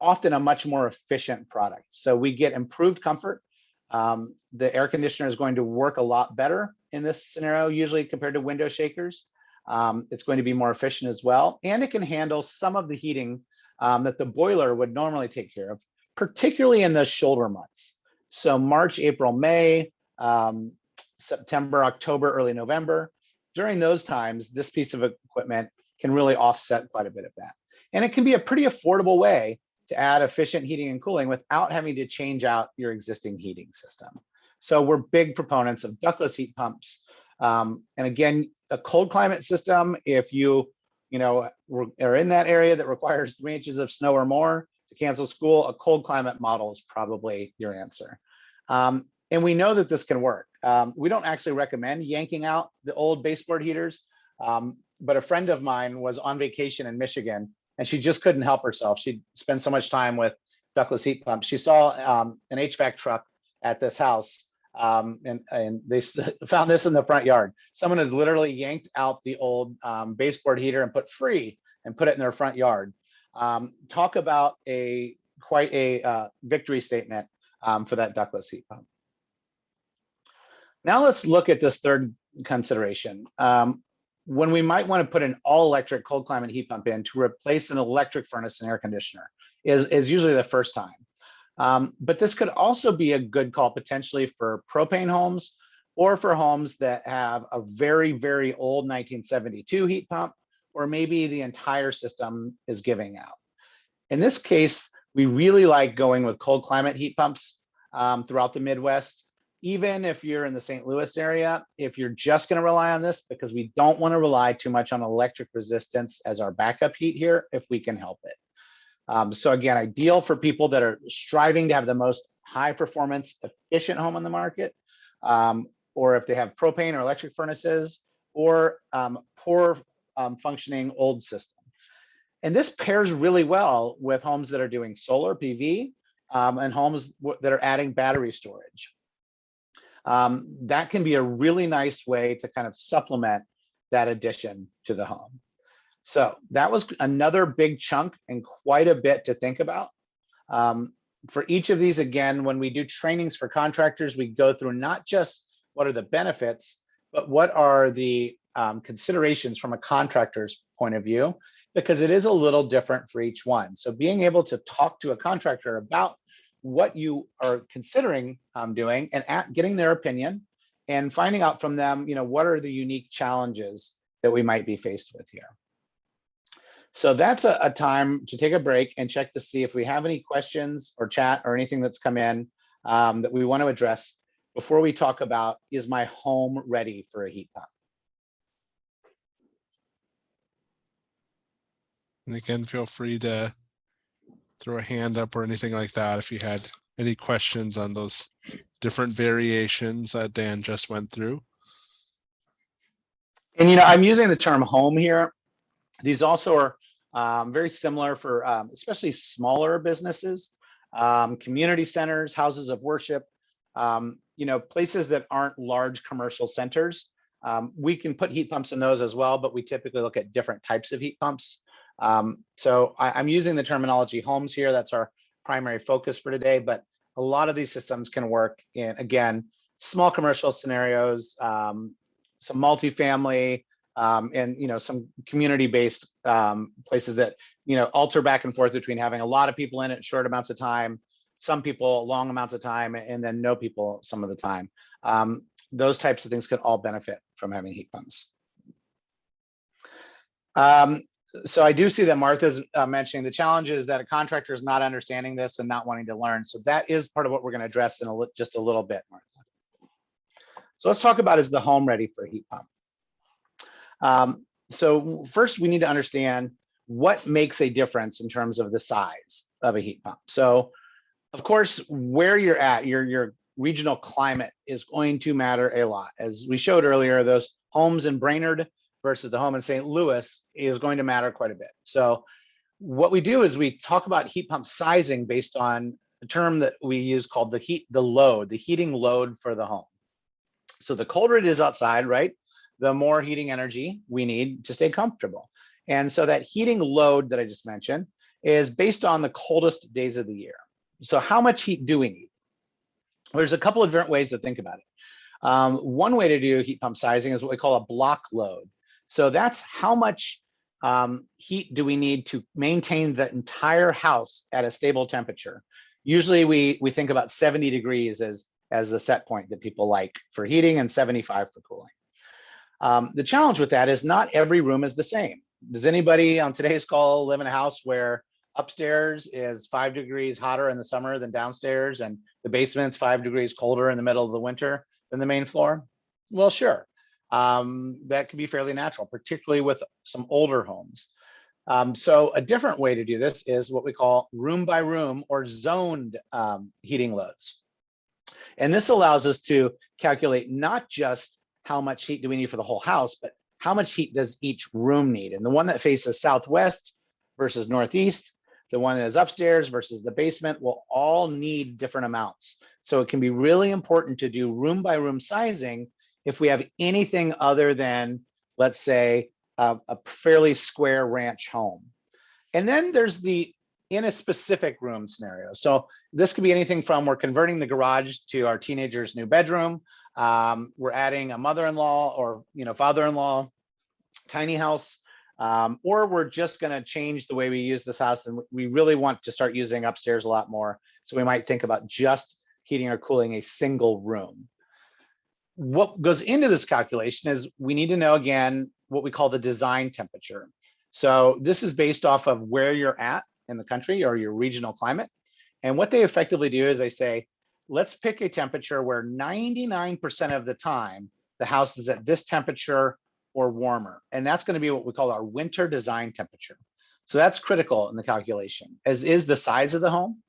often a much more efficient product. So we get improved comfort. The air conditioner is going to work a lot better in this scenario, usually compared to window shakers. It's going to be more efficient as well, and it can handle some of the heating that the boiler would normally take care of, particularly in the shoulder months. So March, April, May, September, October, early November. During those times, this piece of equipment can really offset quite a bit of that. And it can be a pretty affordable way to add efficient heating and cooling without having to change out your existing heating system. So we're big proponents of ductless heat pumps. And again, a cold climate system, if you are in that area that requires 3 inches of snow or more to cancel school, a cold climate model is probably your answer. And we know that this can work. We don't actually recommend yanking out the old baseboard heaters, but a friend of mine was on vacation in Michigan and she just couldn't help herself. She'd spent so much time with ductless heat pumps. She saw an HVAC truck at this house and they found this in the front yard. Someone had literally yanked out the old baseboard heater and put free and put it in their front yard. Talk about quite a victory statement for that ductless heat pump. Now let's look at this third consideration. When we might want to put an all-electric cold climate heat pump in to replace an electric furnace and air conditioner is usually the first time. But this could also be a good call potentially for propane homes or for homes that have a very, very old 1972 heat pump, or maybe the entire system is giving out. In this case, we really like going with cold climate heat pumps throughout the Midwest. Even if you're in the St. Louis area, if you're just going to rely on this, because we don't want to rely too much on electric resistance as our backup heat here, if we can help it. So again, ideal for people that are striving to have the most high performance, efficient home on the market, or if they have propane or electric furnaces, or poor functioning old system. And this pairs really well with homes that are doing solar PV and homes that are adding battery storage. That can be a really nice way to kind of supplement that addition to the home. So that was another big chunk and quite a bit to think about. For each of these, again, when we do trainings for contractors, we go through not just what are the benefits, but what are the considerations from a contractor's point of view, because it is a little different for each one. So being able to talk to a contractor about what you are considering doing and getting their opinion and finding out from them, what are the unique challenges that we might be faced with here. So that's a time to take a break and check to see if we have any questions or chat or anything that's come in that we want to address before we talk about, is my home ready for a heat pump? And again, feel free to throw a hand up or anything like that if you had any questions on those different variations that Dan just went through. And I'm using the term home here. These also are very similar for especially smaller businesses, community centers, houses of worship, places that aren't large commercial centers. We can put heat pumps in those as well, but we typically look at different types of heat pumps. So I'm using the terminology homes here. That's our primary focus for today, but a lot of these systems can work in, again, small commercial scenarios, some multifamily, and some community-based places that alter back and forth between having a lot of people in it short amounts of time, some people long amounts of time, and then no people some of the time. Those types of things can all benefit from having heat pumps. So I do see that Martha's mentioning the challenge is that a contractor is not understanding this and not wanting to learn. So that is part of what we're going to address in just a little bit, Martha. So let's talk about, is the home ready for a heat pump? So first we need to understand what makes a difference in terms of the size of a heat pump. So of course, where you're at, your regional climate is going to matter a lot. As we showed earlier, those homes in Brainerd versus the home in St. Louis is going to matter quite a bit. So what we do is we talk about heat pump sizing based on a term that we use called the heating load for the home. So the colder it is outside, right, the more heating energy we need to stay comfortable. And so that heating load that I just mentioned is based on the coldest days of the year. So how much heat do we need? Well, there's a couple of different ways to think about it. One way to do heat pump sizing is what we call a block load. So that's how much heat do we need to maintain the entire house at a stable temperature. Usually we think about 70 degrees as the set point that people like for heating and 75 for cooling. The challenge with that is not every room is the same. Does anybody on today's call live in a house where upstairs is 5 degrees hotter in the summer than downstairs, and the basement's 5 degrees colder in the middle of the winter than the main floor? Well, sure. That can be fairly natural, particularly with some older homes. So a different way to do this is what we call room by room or zoned heating loads. And this allows us to calculate not just how much heat do we need for the whole house, but how much heat does each room need. And the one that faces southwest versus northeast, the one that is upstairs versus the basement will all need different amounts. So it can be really important to do room by room sizing if we have anything other than, let's say, a fairly square ranch home. And then there's in a specific room scenario. So this could be anything from, we're converting the garage to our teenager's new bedroom. We're adding a mother-in-law or father-in-law tiny house, or we're just going to change the way we use this house, and we really want to start using upstairs a lot more. So we might think about just heating or cooling a single room. What goes into this calculation is we need to know, again, what we call the design temperature. So this is based off of where you're at in the country or your regional climate. And what they effectively do is they say, let's pick a temperature where 99% of the time the house is at this temperature or warmer. And that's going to be what we call our winter design temperature. So that's critical in the calculation, as is the size of the home,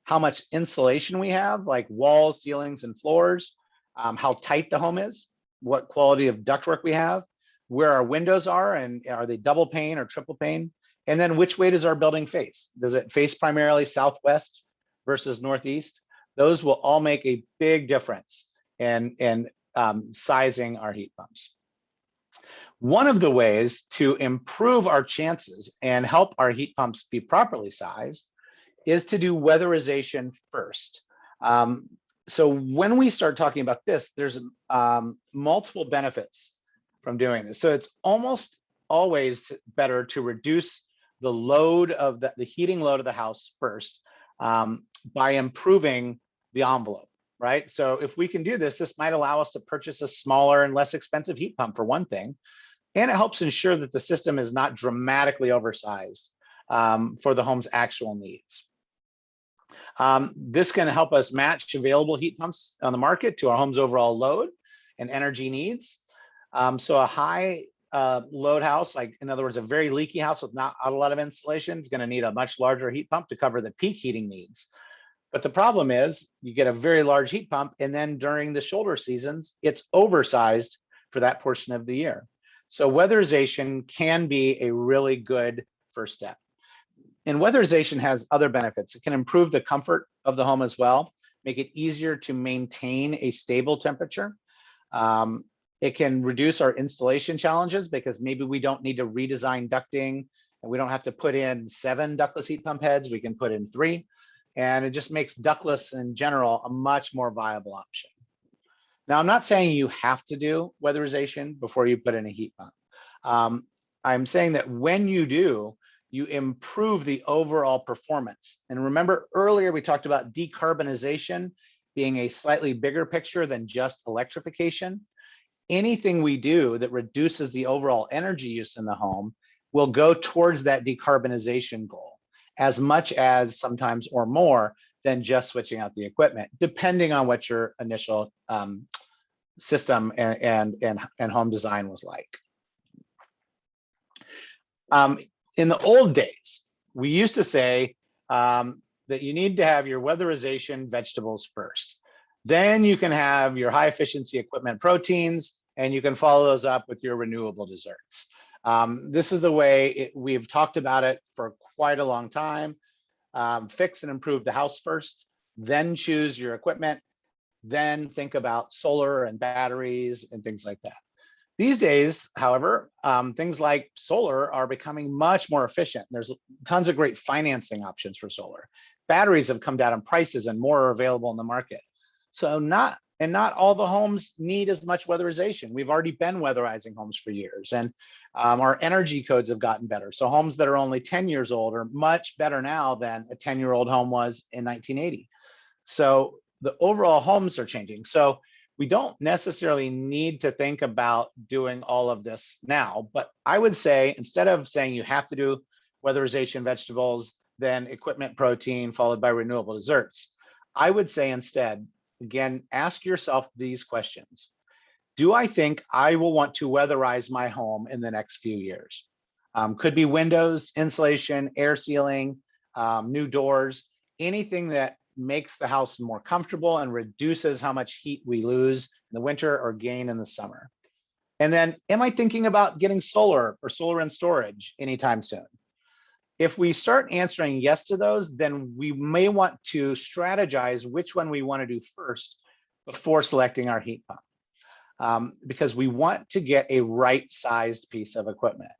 how much insulation we have, like walls, ceilings, and floors, how tight the home is, what quality of ductwork we have, where our windows are, and are they double pane or triple pane? And then which way does our building face? Does it face primarily southwest versus northeast? Those will all make a big difference in sizing our heat pumps. One of the ways to improve our chances and help our heat pumps be properly sized is to do weatherization first. So when we start talking about this, there's multiple benefits from doing this. So it's almost always better to reduce the load of the heating load of the house first by improving the envelope, right? So if we can do this, this might allow us to purchase a smaller and less expensive heat pump for one thing, and it helps ensure that the system is not dramatically oversized for the home's actual needs. This can help us match available heat pumps on the market to our home's overall load and energy needs. So a high load house, like in other words, a very leaky house with not a lot of insulation, is going to need a much larger heat pump to cover the peak heating needs. But the problem is you get a very large heat pump, and then during the shoulder seasons, it's oversized for that portion of the year. So weatherization can be a really good first step. And weatherization has other benefits. It can improve the comfort of the home as well, make it easier to maintain a stable temperature. It can reduce our installation challenges because maybe we don't need to redesign ducting and we don't have to put in 7 ductless heat pump heads. We can put in 3. And it just makes ductless in general a much more viable option. Now, I'm not saying you have to do weatherization before you put in a heat pump. I'm saying that when you do, you improve the overall performance. And remember earlier, we talked about decarbonization being a slightly bigger picture than just electrification. Anything we do that reduces the overall energy use in the home will go towards that decarbonization goal, as much as sometimes or more than just switching out the equipment, depending on what your initial system and home design was like. In the old days, we used to say that you need to have your weatherization vegetables first. Then you can have your high efficiency equipment proteins, and you can follow those up with your renewable desserts. This is the way we've talked about it for quite a long time. Fix and improve the house first, then choose your equipment, then think about solar and batteries and things like that. These days, however, things like solar are becoming much more efficient. There's tons of great financing options for solar. Batteries have come down in prices and more are available in the market. So not all the homes need as much weatherization. We've already been weatherizing homes for years, and our energy codes have gotten better. So homes that are only 10 years old are much better now than a 10-year-old home was in 1980. So the overall homes are changing. So we don't necessarily need to think about doing all of this now, but I would say instead of saying you have to do weatherization vegetables, then equipment protein followed by renewable desserts, I would say instead, again, ask yourself these questions. Do I think I will want to weatherize my home in the next few years? Could be windows, insulation, air sealing, new doors, anything that makes the house more comfortable and reduces how much heat we lose in the winter or gain in the summer. And then, am I thinking about getting solar or solar and storage anytime soon? If we start answering yes to those, then we may want to strategize which one we want to do first before selecting our heat pump, because we want to get a right-sized piece of equipment.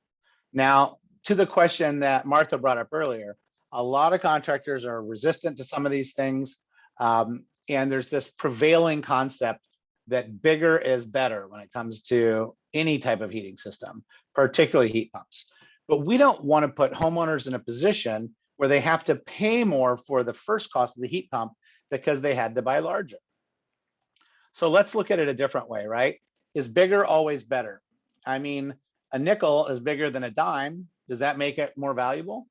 Now, to the question that Martha brought up earlier, a lot of contractors are resistant to some of these things, and there's this prevailing concept that bigger is better when it comes to any type of heating system, particularly heat pumps. But we don't want to put homeowners in a position where they have to pay more for the first cost of the heat pump because they had to buy larger. So let's look at it a different way, right? Is bigger always better? I mean, a nickel is bigger than a dime. Does that make it more valuable?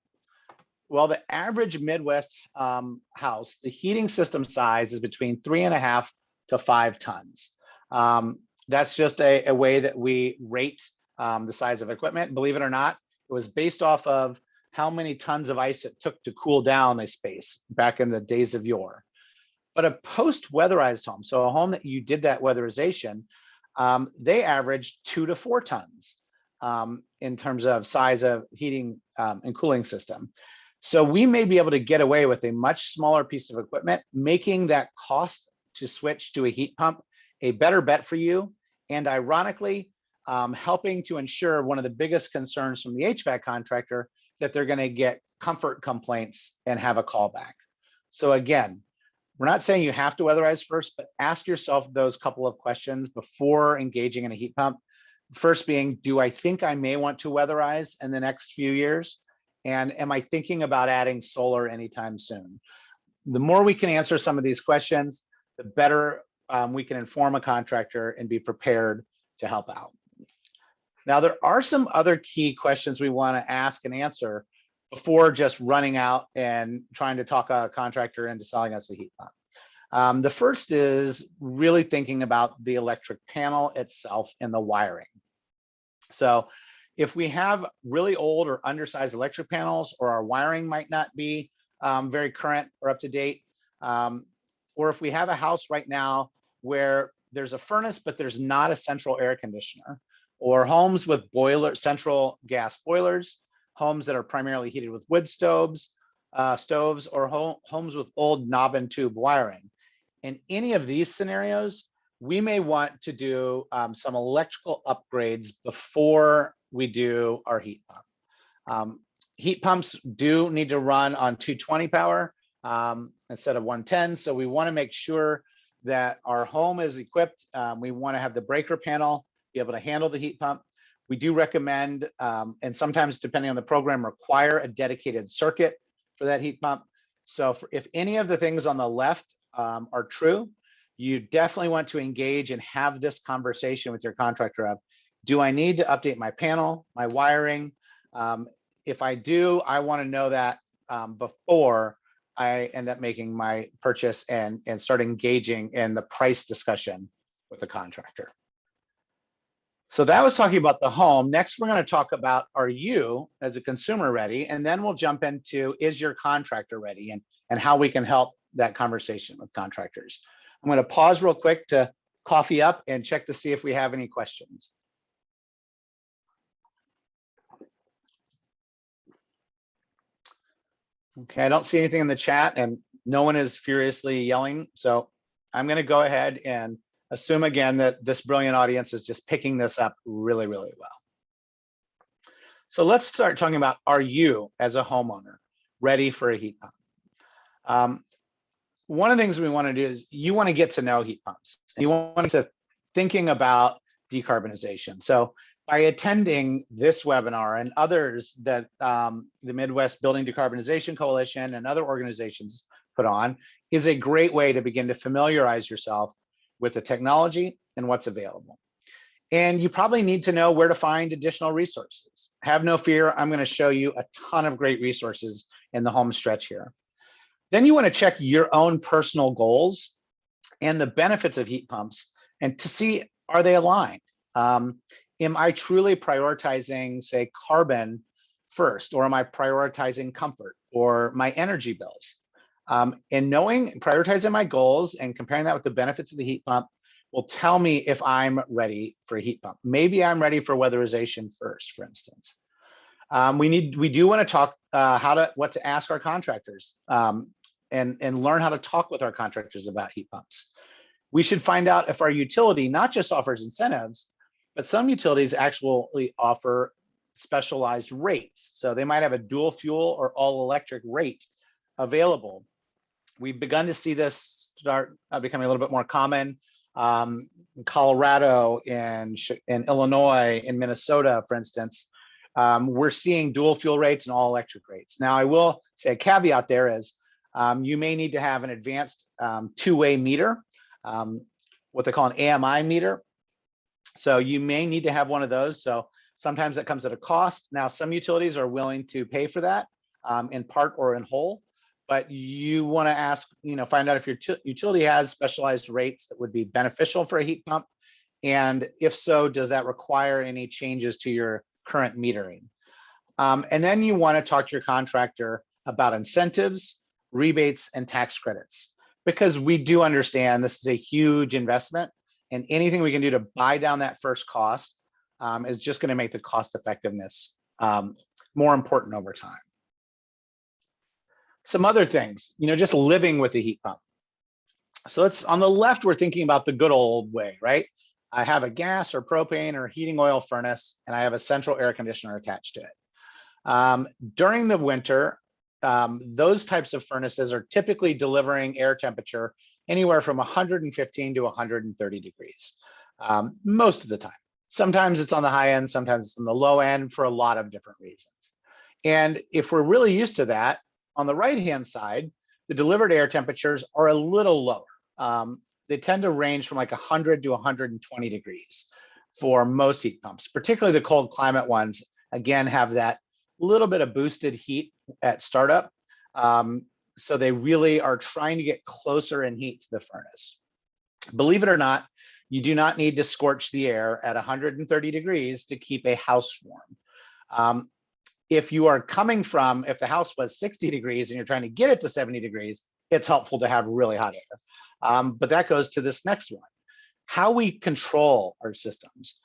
Well, the average Midwest house, the heating system size is between 3.5 to 5 tons. That's just a way that we rate the size of equipment. Believe it or not, it was based off of how many tons of ice it took to cool down a space back in the days of yore. But a post-weatherized home, so a home that you did that weatherization, they averaged 2 to 4 tons in terms of size of heating and cooling system. So we may be able to get away with a much smaller piece of equipment, making that cost to switch to a heat pump a better bet for you. And ironically, helping to ensure one of the biggest concerns from the HVAC contractor, that they're going to get comfort complaints and have a callback. So again, we're not saying you have to weatherize first, but ask yourself those couple of questions before engaging in a heat pump. First being, do I think I may want to weatherize in the next few years? And am I thinking about adding solar anytime soon? The more we can answer some of these questions, the better we can inform a contractor and be prepared to help out. Now, there are some other key questions we want to ask and answer before just running out and trying to talk a contractor into selling us a heat pump. The first is really thinking about the electric panel itself and the wiring. So if we have really old or undersized electric panels, or our wiring might not be very current or up to date, or if we have a house right now where there's a furnace, but there's not a central air conditioner, or homes with central gas boilers, homes that are primarily heated with wood stoves, or homes with old knob and tube wiring. In any of these scenarios, we may want to do some electrical upgrades before we do our heat pump. Heat pumps do need to run on 220 power instead of 110. So we want to make sure that our home is equipped. We want to have the breaker panel be able to handle the heat pump. We do recommend, and sometimes depending on the program, require a dedicated circuit for that heat pump. So if any of the things on the left are true, you definitely want to engage and have this conversation with your contractor of, do I need to update my panel, my wiring? If I do, I want to know that before I end up making my purchase and start engaging in the price discussion with the contractor. So that was talking about the home. Next, we're going to talk about, are you as a consumer ready? And then we'll jump into, is your contractor ready, and how we can help that conversation with contractors. I'm going to pause real quick to coffee up and check to see if we have any questions. Okay, I don't see anything in the chat and no one is furiously yelling. So I'm going to go ahead and assume again that this brilliant audience is just picking this up really, really well. So let's start talking about, are you as a homeowner ready for a heat pump? One of the things we want to do is you want to get to know heat pumps. You want to thinking about decarbonization. So by attending this webinar and others that the Midwest Building Decarbonization Coalition and other organizations put on is a great way to begin to familiarize yourself with the technology and what's available. And you probably need to know where to find additional resources. Have no fear, I'm going to show you a ton of great resources in the home stretch here. Then you want to check your own personal goals and the benefits of heat pumps and to see, are they aligned? Am I truly prioritizing, say, carbon first, or am I prioritizing comfort or my energy bills? And prioritizing my goals and comparing that with the benefits of the heat pump will tell me if I'm ready for a heat pump. Maybe I'm ready for weatherization first, for instance. We do want to talk what to ask our contractors and learn how to talk with our contractors about heat pumps. We should find out if our utility not just offers incentives, but some utilities actually offer specialized rates. So they might have a dual fuel or all electric rate available. We've begun to see this start becoming a little bit more common in Colorado, in Illinois, in Minnesota, for instance. We're seeing dual fuel rates and all electric rates. Now, I will say a caveat there is you may need to have an advanced two-way meter, what they call an AMI meter. So you may need to have one of those. So sometimes that comes at a cost. Now, some utilities are willing to pay for that in part or in whole, but you want to find out if your utility has specialized rates that would be beneficial for a heat pump. And if so, does that require any changes to your current metering? And then you want to talk to your contractor about incentives, rebates, and tax credits, because we do understand this is a huge investment, and anything we can do to buy down that first cost is just going to make the cost effectiveness more important over time. Some other things, just living with the heat pump. So let's, on the left, we're thinking about the good old way, right? I have a gas or propane or heating oil furnace, and I have a central air conditioner attached to it. During the winter, those types of furnaces are typically delivering air temperature anywhere from 115 to 130 degrees most of the time. Sometimes it's on the high end, sometimes it's on the low end for a lot of different reasons. And if we're really used to that, on the right-hand side, the delivered air temperatures are a little lower. They tend to range from like 100 to 120 degrees for most heat pumps, particularly the cold climate ones, again, have that little bit of boosted heat at startup. So they really are trying to get closer in heat to the furnace. Believe it or not, you do not need to scorch the air at 130 degrees to keep a house warm. If you are coming from, if the house was 60 degrees and you're trying to get it to 70 degrees, it's helpful to have really hot air. But that goes to this next one, how we control our systems.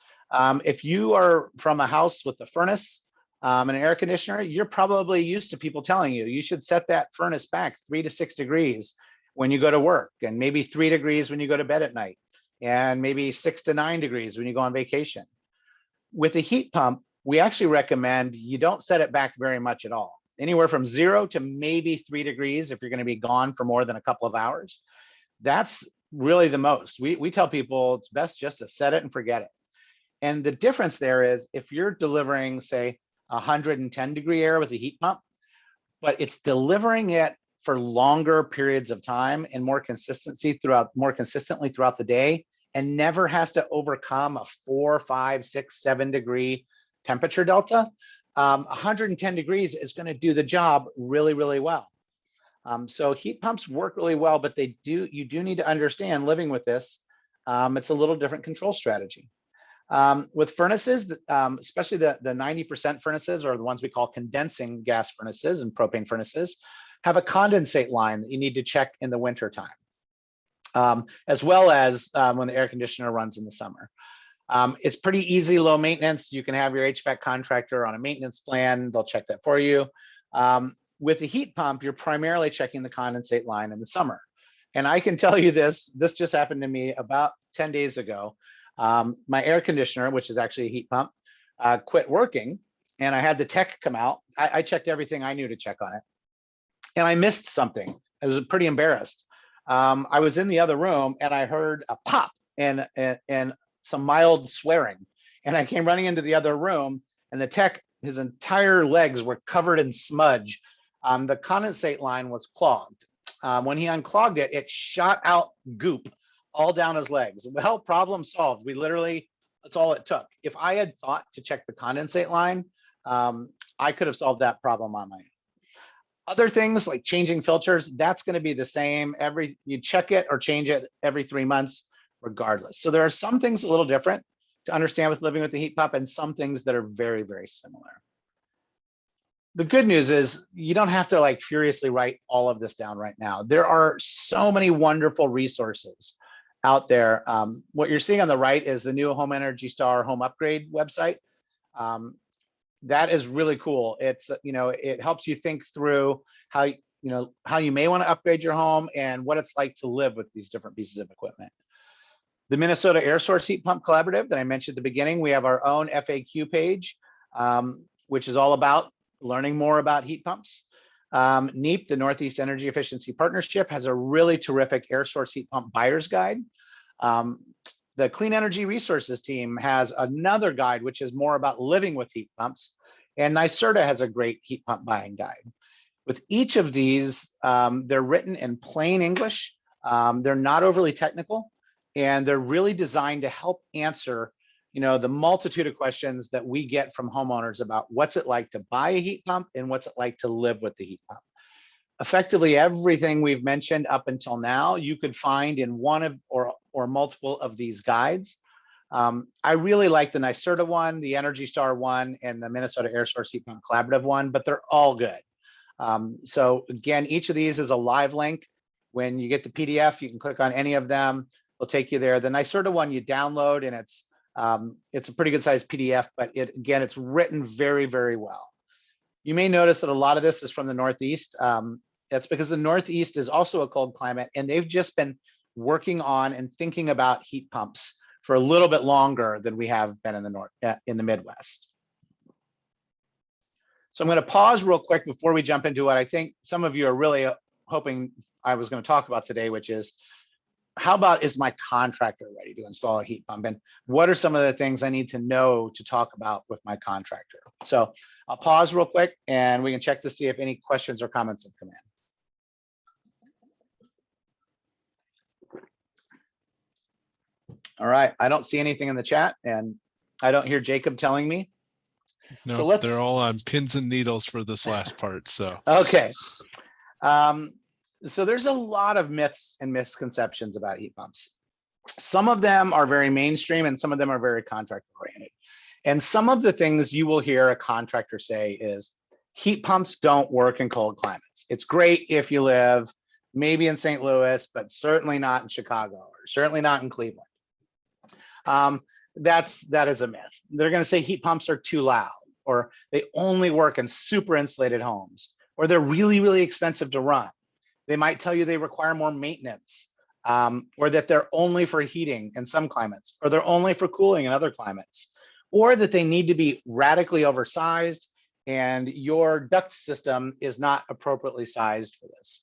If you are from a house with a furnace and an air conditioner, you're probably used to people telling you, you should set that furnace back 3 to 6 degrees when you go to work, and maybe 3 degrees when you go to bed at night, and maybe 6 to 9 degrees when you go on vacation. With a heat pump, we actually recommend you don't set it back very much at all. Anywhere from 0 to maybe 3 degrees if you're going to be gone for more than a couple of hours. That's really the most. We tell people it's best just to set it and forget it. And the difference there is if you're delivering, say, 110 degree air with a heat pump, but it's delivering it for longer periods of time and more consistently throughout the day, and never has to overcome a 4, 5, 6, 7 degree temperature delta, 110 degrees is going to do the job really, really well. So heat pumps work really well, but you do need to understand, living with this, it's a little different control strategy. With furnaces, especially the 90% furnaces, or the ones we call condensing gas furnaces and propane furnaces, have a condensate line that you need to check in the winter time, as well as when the air conditioner runs in the summer. It's pretty easy, low maintenance. You can have your HVAC contractor on a maintenance plan. They'll check that for you. With the heat pump, you're primarily checking the condensate line in the summer. And I can tell you this just happened to me about 10 days ago. My air conditioner, which is actually a heat pump, quit working, and I had the tech come out. I checked everything I knew to check on it, and I missed something. I was pretty embarrassed. I was in the other room and I heard a pop and some mild swearing. And I came running into the other room, and the tech, his entire legs were covered in smudge. The condensate line was clogged. When he unclogged it, it shot out goop all down his legs. Well, problem solved. That's all it took. If I had thought to check the condensate line, I could have solved that problem on my own. Other things like changing filters, that's going to be the same. You check it or change it every 3 months, regardless. So there are some things a little different to understand with living with the heat pump, and some things that are very, very similar. The good news is you don't have to like furiously write all of this down right now. There are so many wonderful resources out there. What you're seeing on the right is the new Home Energy Star home upgrade website. That is really cool. It's, it helps you think through how you may want to upgrade your home and what it's like to live with these different pieces of equipment. The Minnesota Air Source Heat Pump Collaborative that I mentioned at the beginning, we have our own FAQ page, which is all about learning more about heat pumps. NEEP, the Northeast Energy Efficiency Partnership, has a really terrific air source heat pump buyer's guide. The Clean Energy Resources team has another guide, which is more about living with heat pumps. And NYSERDA has a great heat pump buying guide. With each of these, they're written in plain English. They're not overly technical, and they're really designed to help answer the multitude of questions that we get from homeowners about what's it like to buy a heat pump and what's it like to live with the heat pump. Effectively, everything we've mentioned up until now, you could find in one of or multiple of these guides. I really like the NYSERDA one, the Energy Star one, and the Minnesota Air Source Heat Pump Collaborative one, but they're all good. So again, each of these is a live link. When you get the PDF, you can click on any of them. It'll take you there. The NYSERDA one you download, and it's a pretty good sized PDF, but it's written very, very well. You may notice that a lot of this is from the Northeast. That's because the Northeast is also a cold climate, and they've just been working on and thinking about heat pumps for a little bit longer than we have been in the Midwest. So I'm going to pause real quick before we jump into what I think some of you are really hoping I was going to talk about today, which is, how about, is my contractor ready to install a heat pump? And what are some of the things I need to know to talk about with my contractor? So I'll pause real quick and we can check to see if any questions or comments have come in. All right, I don't see anything in the chat and I don't hear Jacob telling me. No, so they're all on pins and needles for this last part, so. Okay. So there's a lot of myths and misconceptions about heat pumps. Some of them are very mainstream and some of them are very contractor oriented. And some of the things you will hear a contractor say is, heat pumps don't work in cold climates. It's great if you live maybe in St. Louis, but certainly not in Chicago, or certainly not in Cleveland. That is a myth. They're going to say heat pumps are too loud, or they only work in super insulated homes, or they're really, really expensive to run. They might tell you they require more maintenance, or that they're only for heating in some climates, or they're only for cooling in other climates, or that they need to be radically oversized and your duct system is not appropriately sized for this.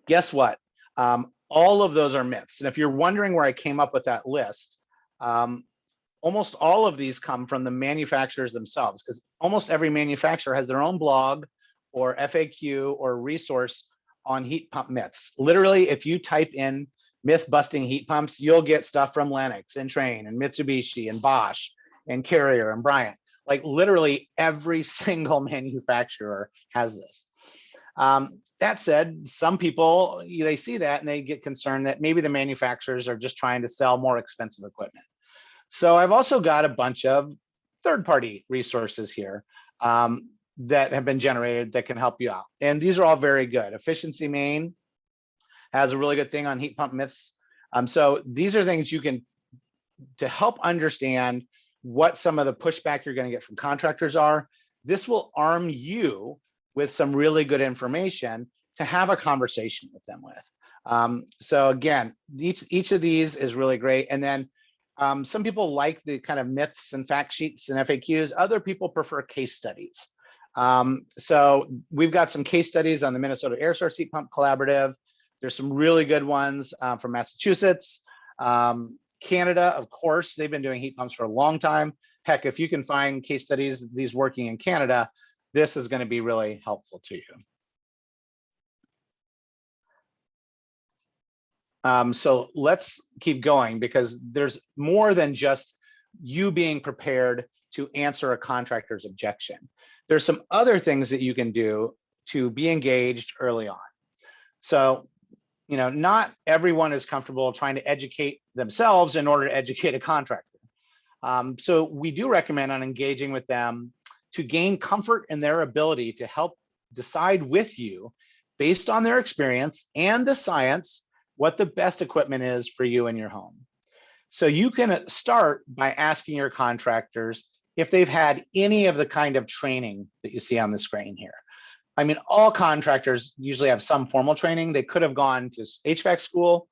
Guess what? All of those are myths. And if you're wondering where I came up with that list, almost all of these come from the manufacturers themselves, because almost every manufacturer has their own blog or FAQ or resource on heat pump myths. Literally, if you type in myth busting heat pumps, you'll get stuff from Lennox and Trane and Mitsubishi and Bosch and Carrier and Bryant. Like literally every single manufacturer has this. That said, some people, they see that and they get concerned that maybe the manufacturers are just trying to sell more expensive equipment. So I've also got a bunch of third-party resources here that have been generated that can help you out. And these are all very good. Efficiency Main has a really good thing on heat pump myths. So these are things you can, to help understand what some of the pushback you're going to get from contractors are. This will arm you with some really good information to have a conversation with them with. So again, each of these is really great. And then some people like the kind of myths and fact sheets and FAQs. Other people prefer case studies. So we've got some case studies on the Minnesota Air Source Heat Pump Collaborative. There's some really good ones from Massachusetts. Canada, of course, they've been doing heat pumps for a long time. Heck, if you can find case studies, these working in Canada, this is going to be really helpful to you. So let's keep going, because there's more than just you being prepared to answer a contractor's objection. There's some other things that you can do to be engaged early on. So, you know, not everyone is comfortable trying to educate themselves in order to educate a contractor. So we do recommend on engaging with them to gain comfort in their ability to help decide with you, based on their experience and the science, what the best equipment is for you and your home. So you can start by asking your contractors if they've had any of the kind of training that you see on the screen here. I mean, all contractors usually have some formal training. They could have gone to HVAC school,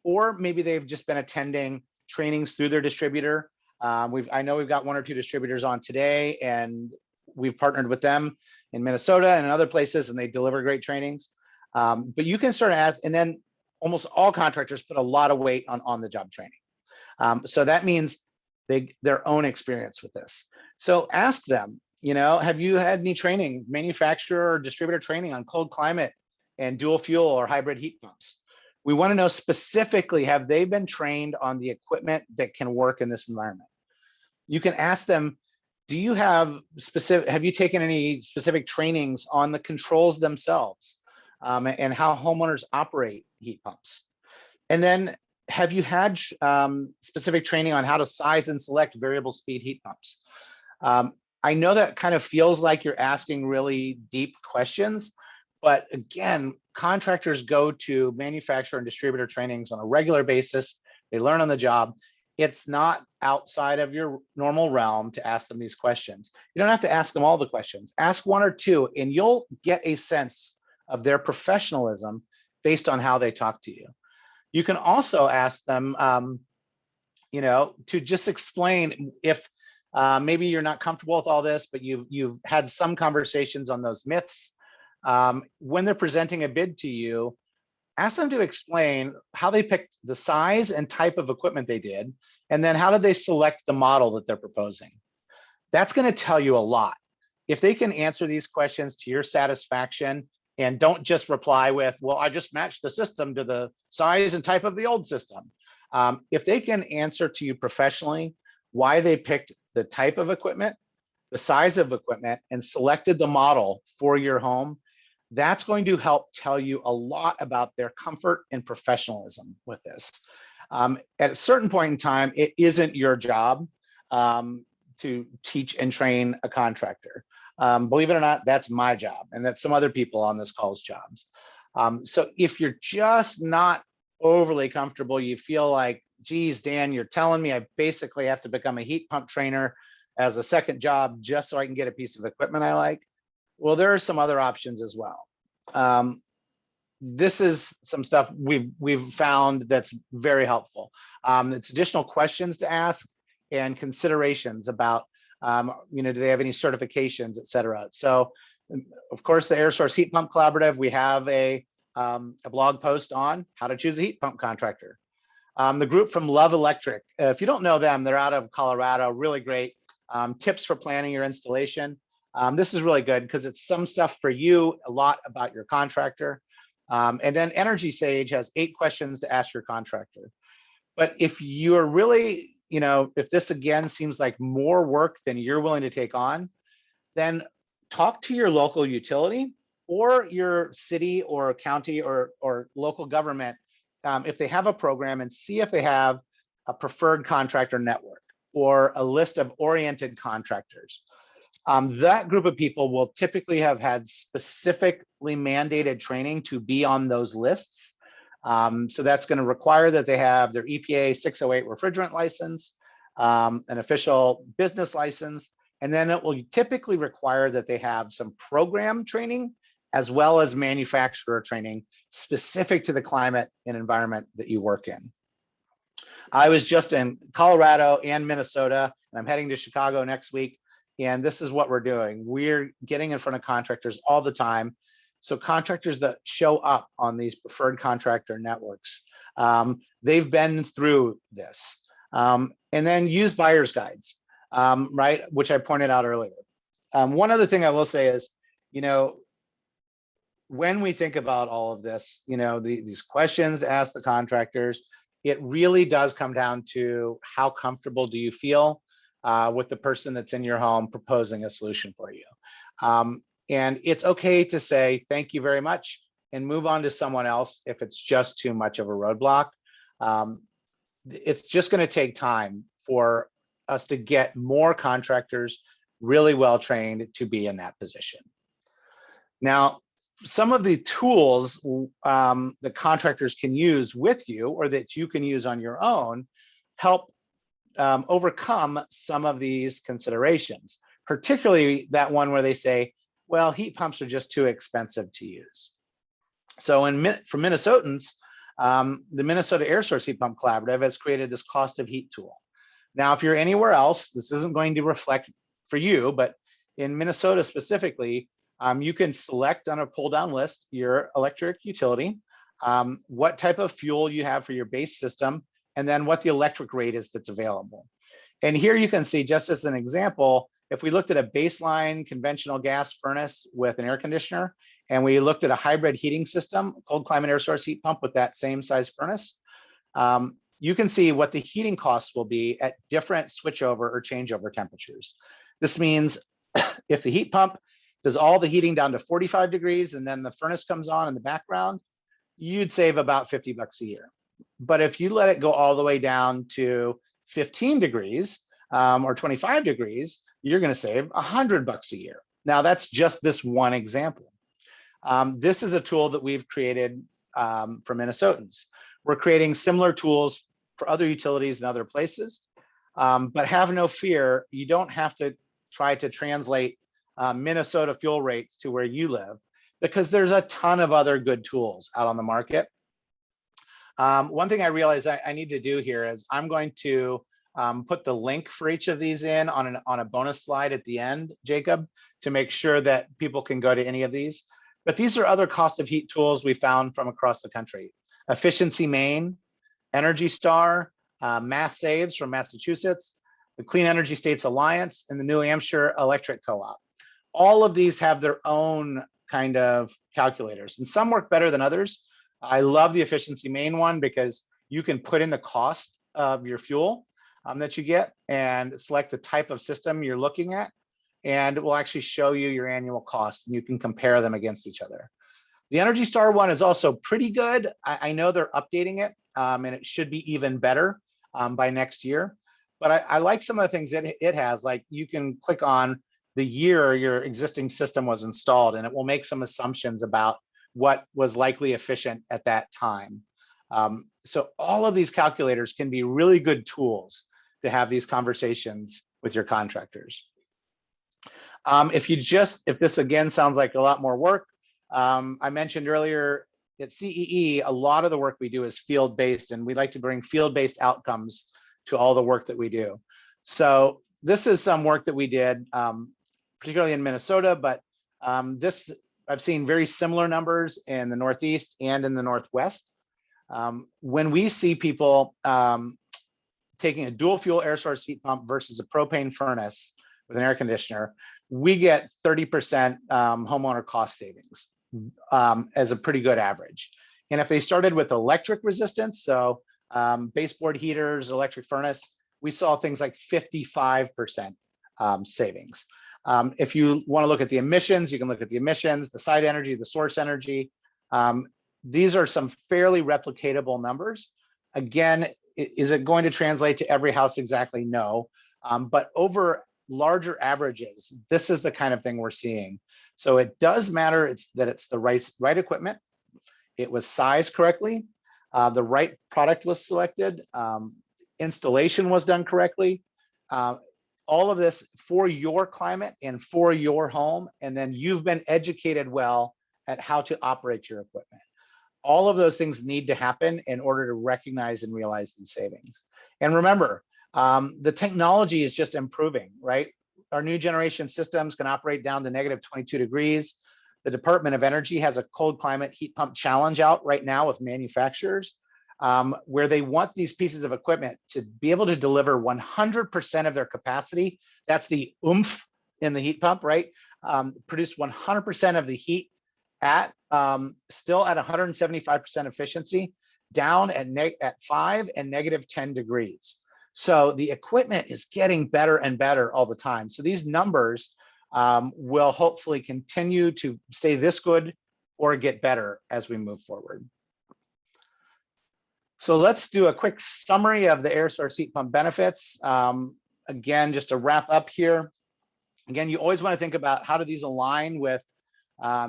or maybe they've just been attending trainings through their distributor. I know we've got one or two distributors on today, and we've partnered with them in Minnesota and in other places, and they deliver great trainings. But you can sort of ask, and then almost all contractors put a lot of weight on the job training. So that means their own experience with this. So ask them, you know, have you had any training, manufacturer or distributor training on cold climate and dual fuel or hybrid heat pumps? We want to know specifically, have they been trained on the equipment that can work in this environment? You can ask them, have you taken any specific trainings on the controls themselves, and how homeowners operate heat pumps? And then, have you had specific training on how to size and select variable speed heat pumps? I know that kind of feels like you're asking really deep questions, but again, contractors go to manufacturer and distributor trainings on a regular basis. They learn on the job. It's not outside of your normal realm to ask them these questions. You don't have to ask them all the questions. Ask one or two, and you'll get a sense of their professionalism based on how they talk to you. You can also ask them, you know, to just explain if Maybe you're not comfortable with all this, but you've had some conversations on those myths. When they're presenting a bid to you, ask them to explain how they picked the size and type of equipment they did, and then how did they select the model that they're proposing. That's going to tell you a lot. If they can answer these questions to your satisfaction and don't just reply with, well, I just matched the system to the size and type of the old system. If they can answer to you professionally why they picked the type of equipment, the size of equipment, and selected the model for your home, that's going to help tell you a lot about their comfort and professionalism with this. At a certain point in time, it isn't your job to teach and train a contractor. Believe it or not, that's my job, and that's some other people on this call's jobs. So if you're just not overly comfortable, you feel like, geez, Dan, you're telling me I basically have to become a heat pump trainer as a second job just so I can get a piece of equipment I like. Well, there are some other options as well. This is some stuff we've found that's very helpful. It's additional questions to ask and considerations about, do they have any certifications, et cetera. So, of course, the Air Source Heat Pump Collaborative, we have a blog post on how to choose a heat pump contractor. The group from Love Electric, if you don't know them, they're out of Colorado, really great tips for planning your installation. This is really good because it's some stuff for you, a lot about your contractor. And then Energy Sage has 8 questions to ask your contractor. But if you're really, if this again seems like more work than you're willing to take on, then talk to your local utility or your city or county or local government if they have a program, and see if they have a preferred contractor network or a list of oriented contractors. That group of people will typically have had specifically mandated training to be on those lists. So that's going to require that they have their EPA 608 refrigerant license, an official business license, and then it will typically require that they have some program training as well as manufacturer training specific to the climate and environment that you work in. I was just in Colorado and Minnesota, and I'm heading to Chicago next week. And this is what we're doing. We're getting in front of contractors all the time. So contractors that show up on these preferred contractor networks, they've been through this. And then use buyer's guides, right? Which I pointed out earlier. One other thing I will say is, when we think about all of this, these questions asked the contractors, it really does come down to how comfortable do you feel with the person that's in your home proposing a solution for you. And it's okay to say, thank you very much, and move on to someone else if it's just too much of a roadblock. It's just going to take time for us to get more contractors really well trained to be in that position. Now, some of the tools that contractors can use with you or that you can use on your own help overcome some of these considerations, particularly that one where they say, well, heat pumps are just too expensive to use. So for Minnesotans, the Minnesota Air Source Heat Pump Collaborative has created this cost of heat tool. Now, if you're anywhere else, this isn't going to reflect for you, but in Minnesota specifically, you can select on a pull down list your electric utility, what type of fuel you have for your base system, and then what the electric rate is that's available. And here you can see, just as an example, if we looked at a baseline conventional gas furnace with an air conditioner, and we looked at a hybrid heating system, cold climate air source heat pump with that same size furnace, you can see what the heating costs will be at different switchover or changeover temperatures. This means if the heat pump does all the heating down to 45 degrees and then the furnace comes on in the background, you'd save about $50 a year. But if you let it go all the way down to 15 degrees or 25 degrees, you're going to save $100 a year. Now, that's just this one example. This is a tool that we've created for Minnesotans. We're creating similar tools for other utilities in other places, but have no fear, you don't have to try to translate Minnesota fuel rates to where you live, because there's a ton of other good tools out on the market. One thing I realized I need to do here is I'm going to put the link for each of these in on a bonus slide at the end, Jacob, to make sure that people can go to any of these. But these are other cost of heat tools we found from across the country. Efficiency Maine, Energy Star, Mass Saves from Massachusetts, the Clean Energy States Alliance, and the New Hampshire Electric Co-op. All of these have their own kind of calculators, and some work better than others. I love the Efficiency Maine one because you can put in the cost of your fuel that you get and select the type of system you're looking at, and it will actually show you your annual cost, and you can compare them against each other. The Energy Star one is also pretty good. I know they're updating it, and it should be even better by next year. But I like some of the things that it has, like you can click on the year your existing system was installed, and it will make some assumptions about what was likely efficient at that time. So all of these calculators can be really good tools to have these conversations with your contractors. If this again sounds like a lot more work, I mentioned earlier at CEE, a lot of the work we do is field-based, and we like to bring field-based outcomes to all the work that we do. So this is some work that we did, particularly in Minnesota, but I've seen very similar numbers in the Northeast and in the Northwest. When we see people taking a dual fuel air source heat pump versus a propane furnace with an air conditioner, we get 30% homeowner cost savings as a pretty good average. And if they started with electric resistance, so baseboard heaters, electric furnace, we saw things like 55% savings. If you want to look at the emissions, you can look at the emissions, the site energy, the source energy. These are some fairly replicatable numbers. Again, is it going to translate to every house exactly? No. But over larger averages, this is the kind of thing we're seeing. So it does matter that it's the right equipment. It was sized correctly. The right product was selected. Installation was done correctly. All of this for your climate and for your home. And then you've been educated well at how to operate your equipment. All of those things need to happen in order to recognize and realize these savings. And remember, the technology is just improving, right? Our new generation systems can operate down to -22 degrees. The Department of Energy has a cold climate heat pump challenge out right now with manufacturers, where they want these pieces of equipment to be able to deliver 100% of their capacity. That's the oomph in the heat pump, right? Produce 100% of the heat at still at 175% efficiency, down at 5 and -10 degrees. So the equipment is getting better and better all the time. So these numbers will hopefully continue to stay this good or get better as we move forward. So let's do a quick summary of the air source heat pump benefits. Again, just to wrap up here. Again, you always want to think about how do these align with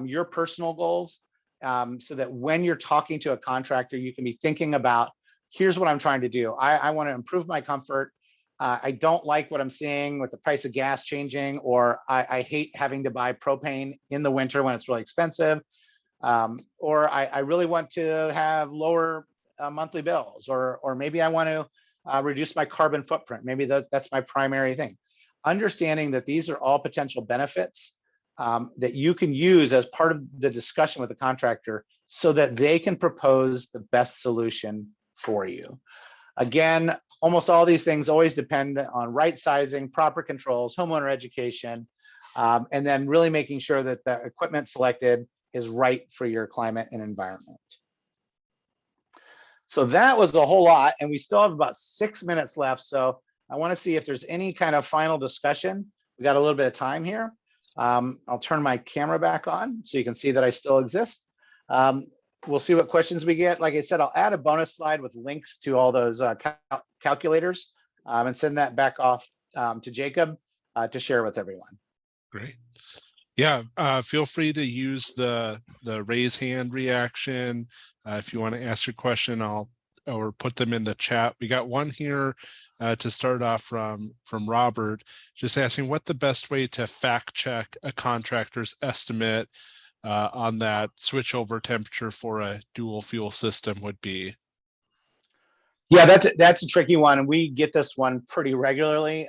your personal goals, so that when you're talking to a contractor, you can be thinking about, here's what I'm trying to do. I want to improve my comfort. I don't like what I'm seeing with the price of gas changing, or I hate having to buy propane in the winter when it's really expensive. Or I really want to have lower monthly bills, or maybe I want to reduce my carbon footprint. Maybe that's my primary thing. Understanding that these are all potential benefits that you can use as part of the discussion with the contractor so that they can propose the best solution for you. Again, almost all these things always depend on right sizing, proper controls, homeowner education, and then really making sure that the equipment selected is right for your climate and environment. So that was a whole lot, and we still have about 6 minutes left. So I want to see if there's any kind of final discussion. We got a little bit of time here. I'll turn my camera back on so you can see that I still exist. We'll see what questions we get. Like I said, I'll add a bonus slide with links to all those calculators and send that back off to Jacob to share with everyone. Great. Yeah, feel free to use the raise hand reaction. If you want to ask your question, or put them in the chat. We got one here to start off from Robert, just asking what the best way to fact check a contractor's estimate on that switchover temperature for a dual fuel system would be. Yeah, that's a tricky one, and we get this one pretty regularly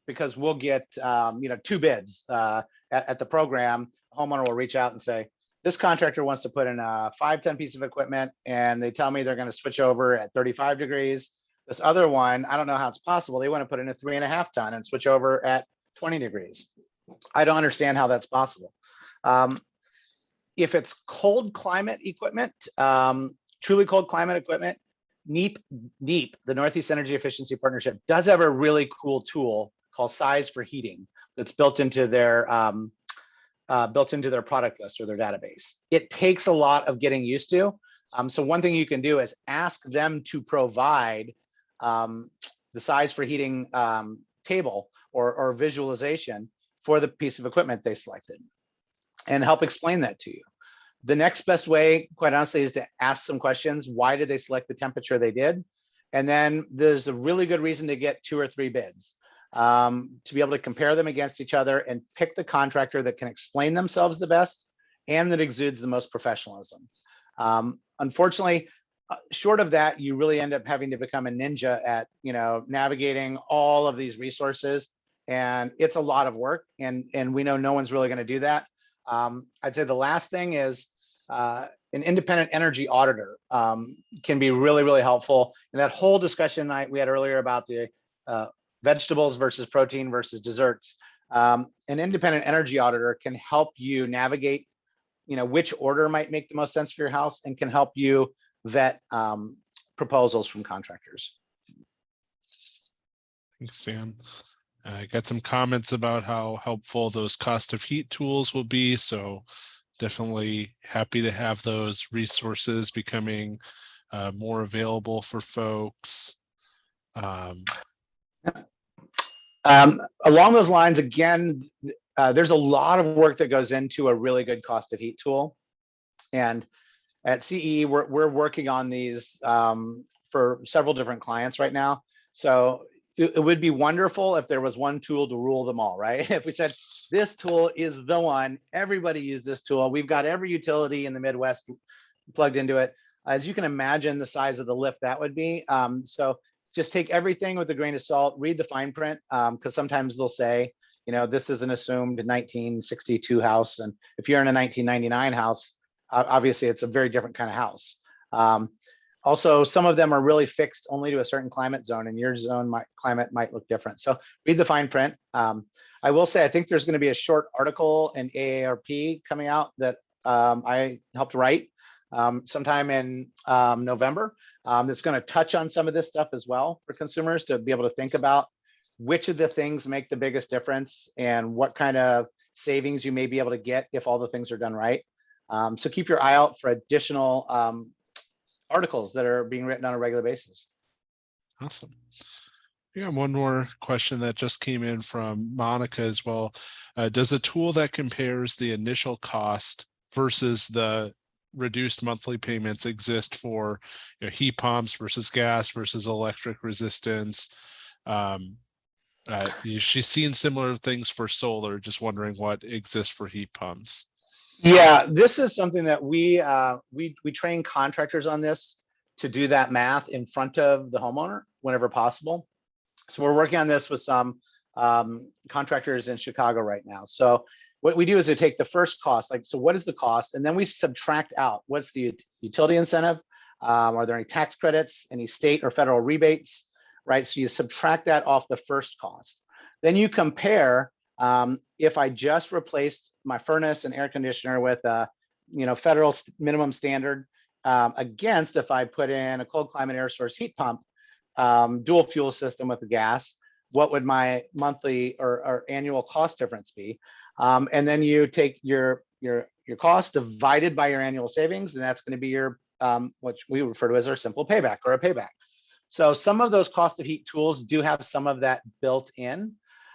because we'll get 2 bids at the program. A homeowner will reach out and say, this contractor wants to put in a 5-ton piece of equipment, and they tell me they're going to switch over at 35 degrees. This other one, I don't know how it's possible. They want to put in a 3.5-ton and switch over at 20 degrees. I don't understand how that's possible. If it's cold climate equipment, truly cold climate equipment, NEEP, the Northeast Energy Efficiency Partnership, does have a really cool tool called Size for Heating that's built into their product list or their database. It takes a lot of getting used to. So one thing you can do is ask them to provide the Size for Heating table or visualization for the piece of equipment they selected, and help explain that to you. The next best way, quite honestly, is to ask some questions. Why did they select the temperature they did? And then there's a really good reason to get 2 or 3 bids to be able to compare them against each other and pick the contractor that can explain themselves the best and that exudes the most professionalism. Unfortunately, short of that, you really end up having to become a ninja at navigating all of these resources, and it's a lot of work, and we know no one's really going to do that. I'd say the last thing is an independent energy auditor can be really, really helpful. And that whole discussion we had earlier about the vegetables versus protein versus desserts, an independent energy auditor can help you navigate, which order might make the most sense for your house, and can help you vet proposals from contractors. Thanks, Dan. I got some comments about how helpful those cost of heat tools will be. So definitely happy to have those resources becoming more available for folks. Along those lines, again, there's a lot of work that goes into a really good cost of heat tool. And at CE, we're working on these for several different clients right now. So it would be wonderful if there was one tool to rule them all, right? If we said, this tool is the one, everybody use this tool. We've got every utility in the Midwest plugged into it. As you can imagine, the size of the lift that would be. So just take everything with a grain of salt, read the fine print, because sometimes they'll say, this is an assumed 1962 house. And if you're in a 1999 house, obviously it's a very different kind of house. Also, some of them are really fixed only to a certain climate zone, and your zone climate might look different. So read the fine print. I will say, I think there's going to be a short article in AARP coming out that I helped write sometime in November. That's going to touch on some of this stuff as well for consumers to be able to think about which of the things make the biggest difference and what kind of savings you may be able to get if all the things are done right. So keep your eye out for additional articles that are being written on a regular basis. Awesome. We got one more question that just came in from Monica as well. Does a tool that compares the initial cost versus the reduced monthly payments exist for heat pumps versus gas versus electric resistance? She's seen similar things for solar, just wondering what exists for heat pumps. Yeah, this is something that we train contractors on this, to do that math in front of the homeowner whenever possible. So we're working on this with some contractors in Chicago right now. So what we do is we take the first cost, so what is the cost? And then we subtract out what's the utility incentive? Are there any tax credits, any state or federal rebates, right? So you subtract that off the first cost. Then you compare, if I just replaced my furnace and air conditioner with a federal minimum standard against if I put in a cold climate air source heat pump, dual fuel system with the gas, what would my monthly or annual cost difference be? And then you take your cost divided by your annual savings, and that's going to be your what we refer to as our simple payback or a payback. So some of those cost of heat tools do have some of that built in.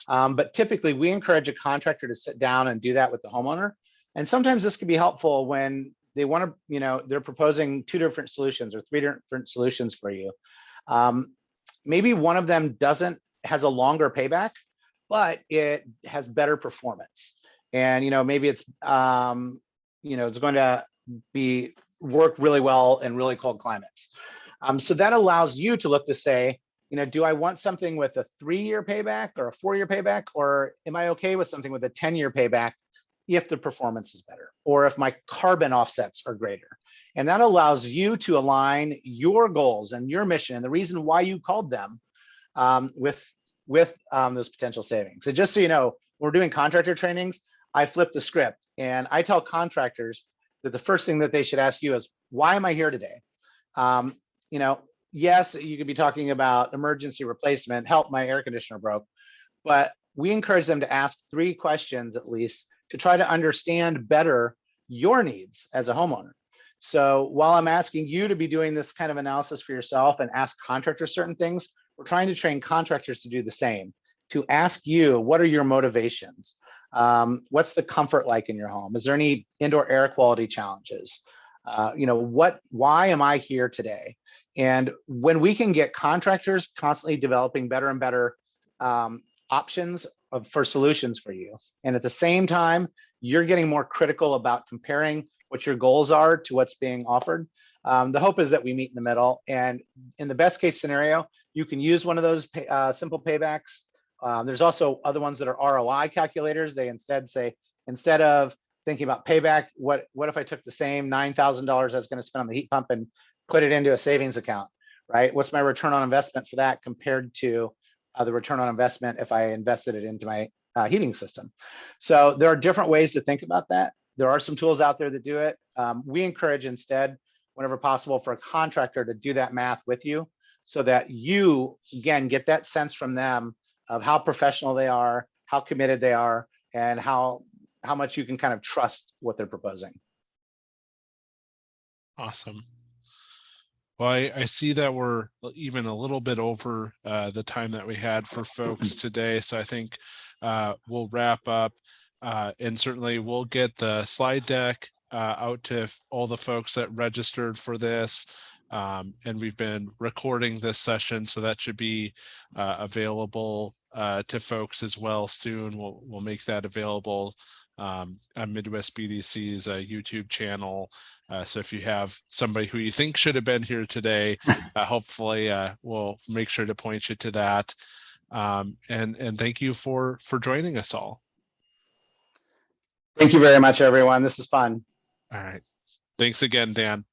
But typically we encourage a contractor to sit down and do that with the homeowner. And sometimes this can be helpful when they want to, they're proposing 2 different solutions or 3 different solutions for you. Maybe one of them has a longer payback, but it has better performance. And, maybe it's, it's going to work really well in really cold climates. So that allows you to look to say, do I want something with a 3-year payback or a 4-year payback, or am I okay with something with a 10-year payback if the performance is better, or if my carbon offsets are greater? And that allows you to align your goals and your mission and the reason why you called them with those potential savings. So just so you know, when we're doing contractor trainings, I flip the script and I tell contractors that the first thing that they should ask you is, why am I here today? Yes, you could be talking about emergency replacement, help, my air conditioner broke, but we encourage them to ask 3 questions at least to try to understand better your needs as a homeowner. So while I'm asking you to be doing this kind of analysis for yourself and ask contractors certain things, we're trying to train contractors to do the same, to ask you, what are your motivations? What's the comfort like in your home? Is there any indoor air quality challenges? Why am I here today? And when we can get contractors constantly developing better and better options for solutions for you, and at the same time, you're getting more critical about comparing what your goals are to what's being offered. The hope is that we meet in the middle. And in the best case scenario, you can use one of those simple paybacks. There's also other ones that are ROI calculators. They instead say, instead of thinking about payback, what if I took the same $9,000 I was going to spend on the heat pump and put it into a savings account, right? What's my return on investment for that compared to the return on investment if I invested it into my heating system? So there are different ways to think about that. There are some tools out there that do it. We encourage instead, whenever possible, for a contractor to do that math with you so that you, again, get that sense from them of how professional they are, how committed they are, and how much you can kind of trust what they're proposing. Awesome. Well, I see that we're even a little bit over the time that we had for folks today. So I think we'll wrap up, and certainly we'll get the slide deck out to all the folks that registered for this. And we've been recording this session, so that should be available to folks as well soon. We'll make that available on Midwest BDC's YouTube channel. So if you have somebody who you think should have been here today, hopefully we'll make sure to point you to that. And thank you for joining us all. Thank you very much, everyone. This is fun. All right. Thanks again, Dan.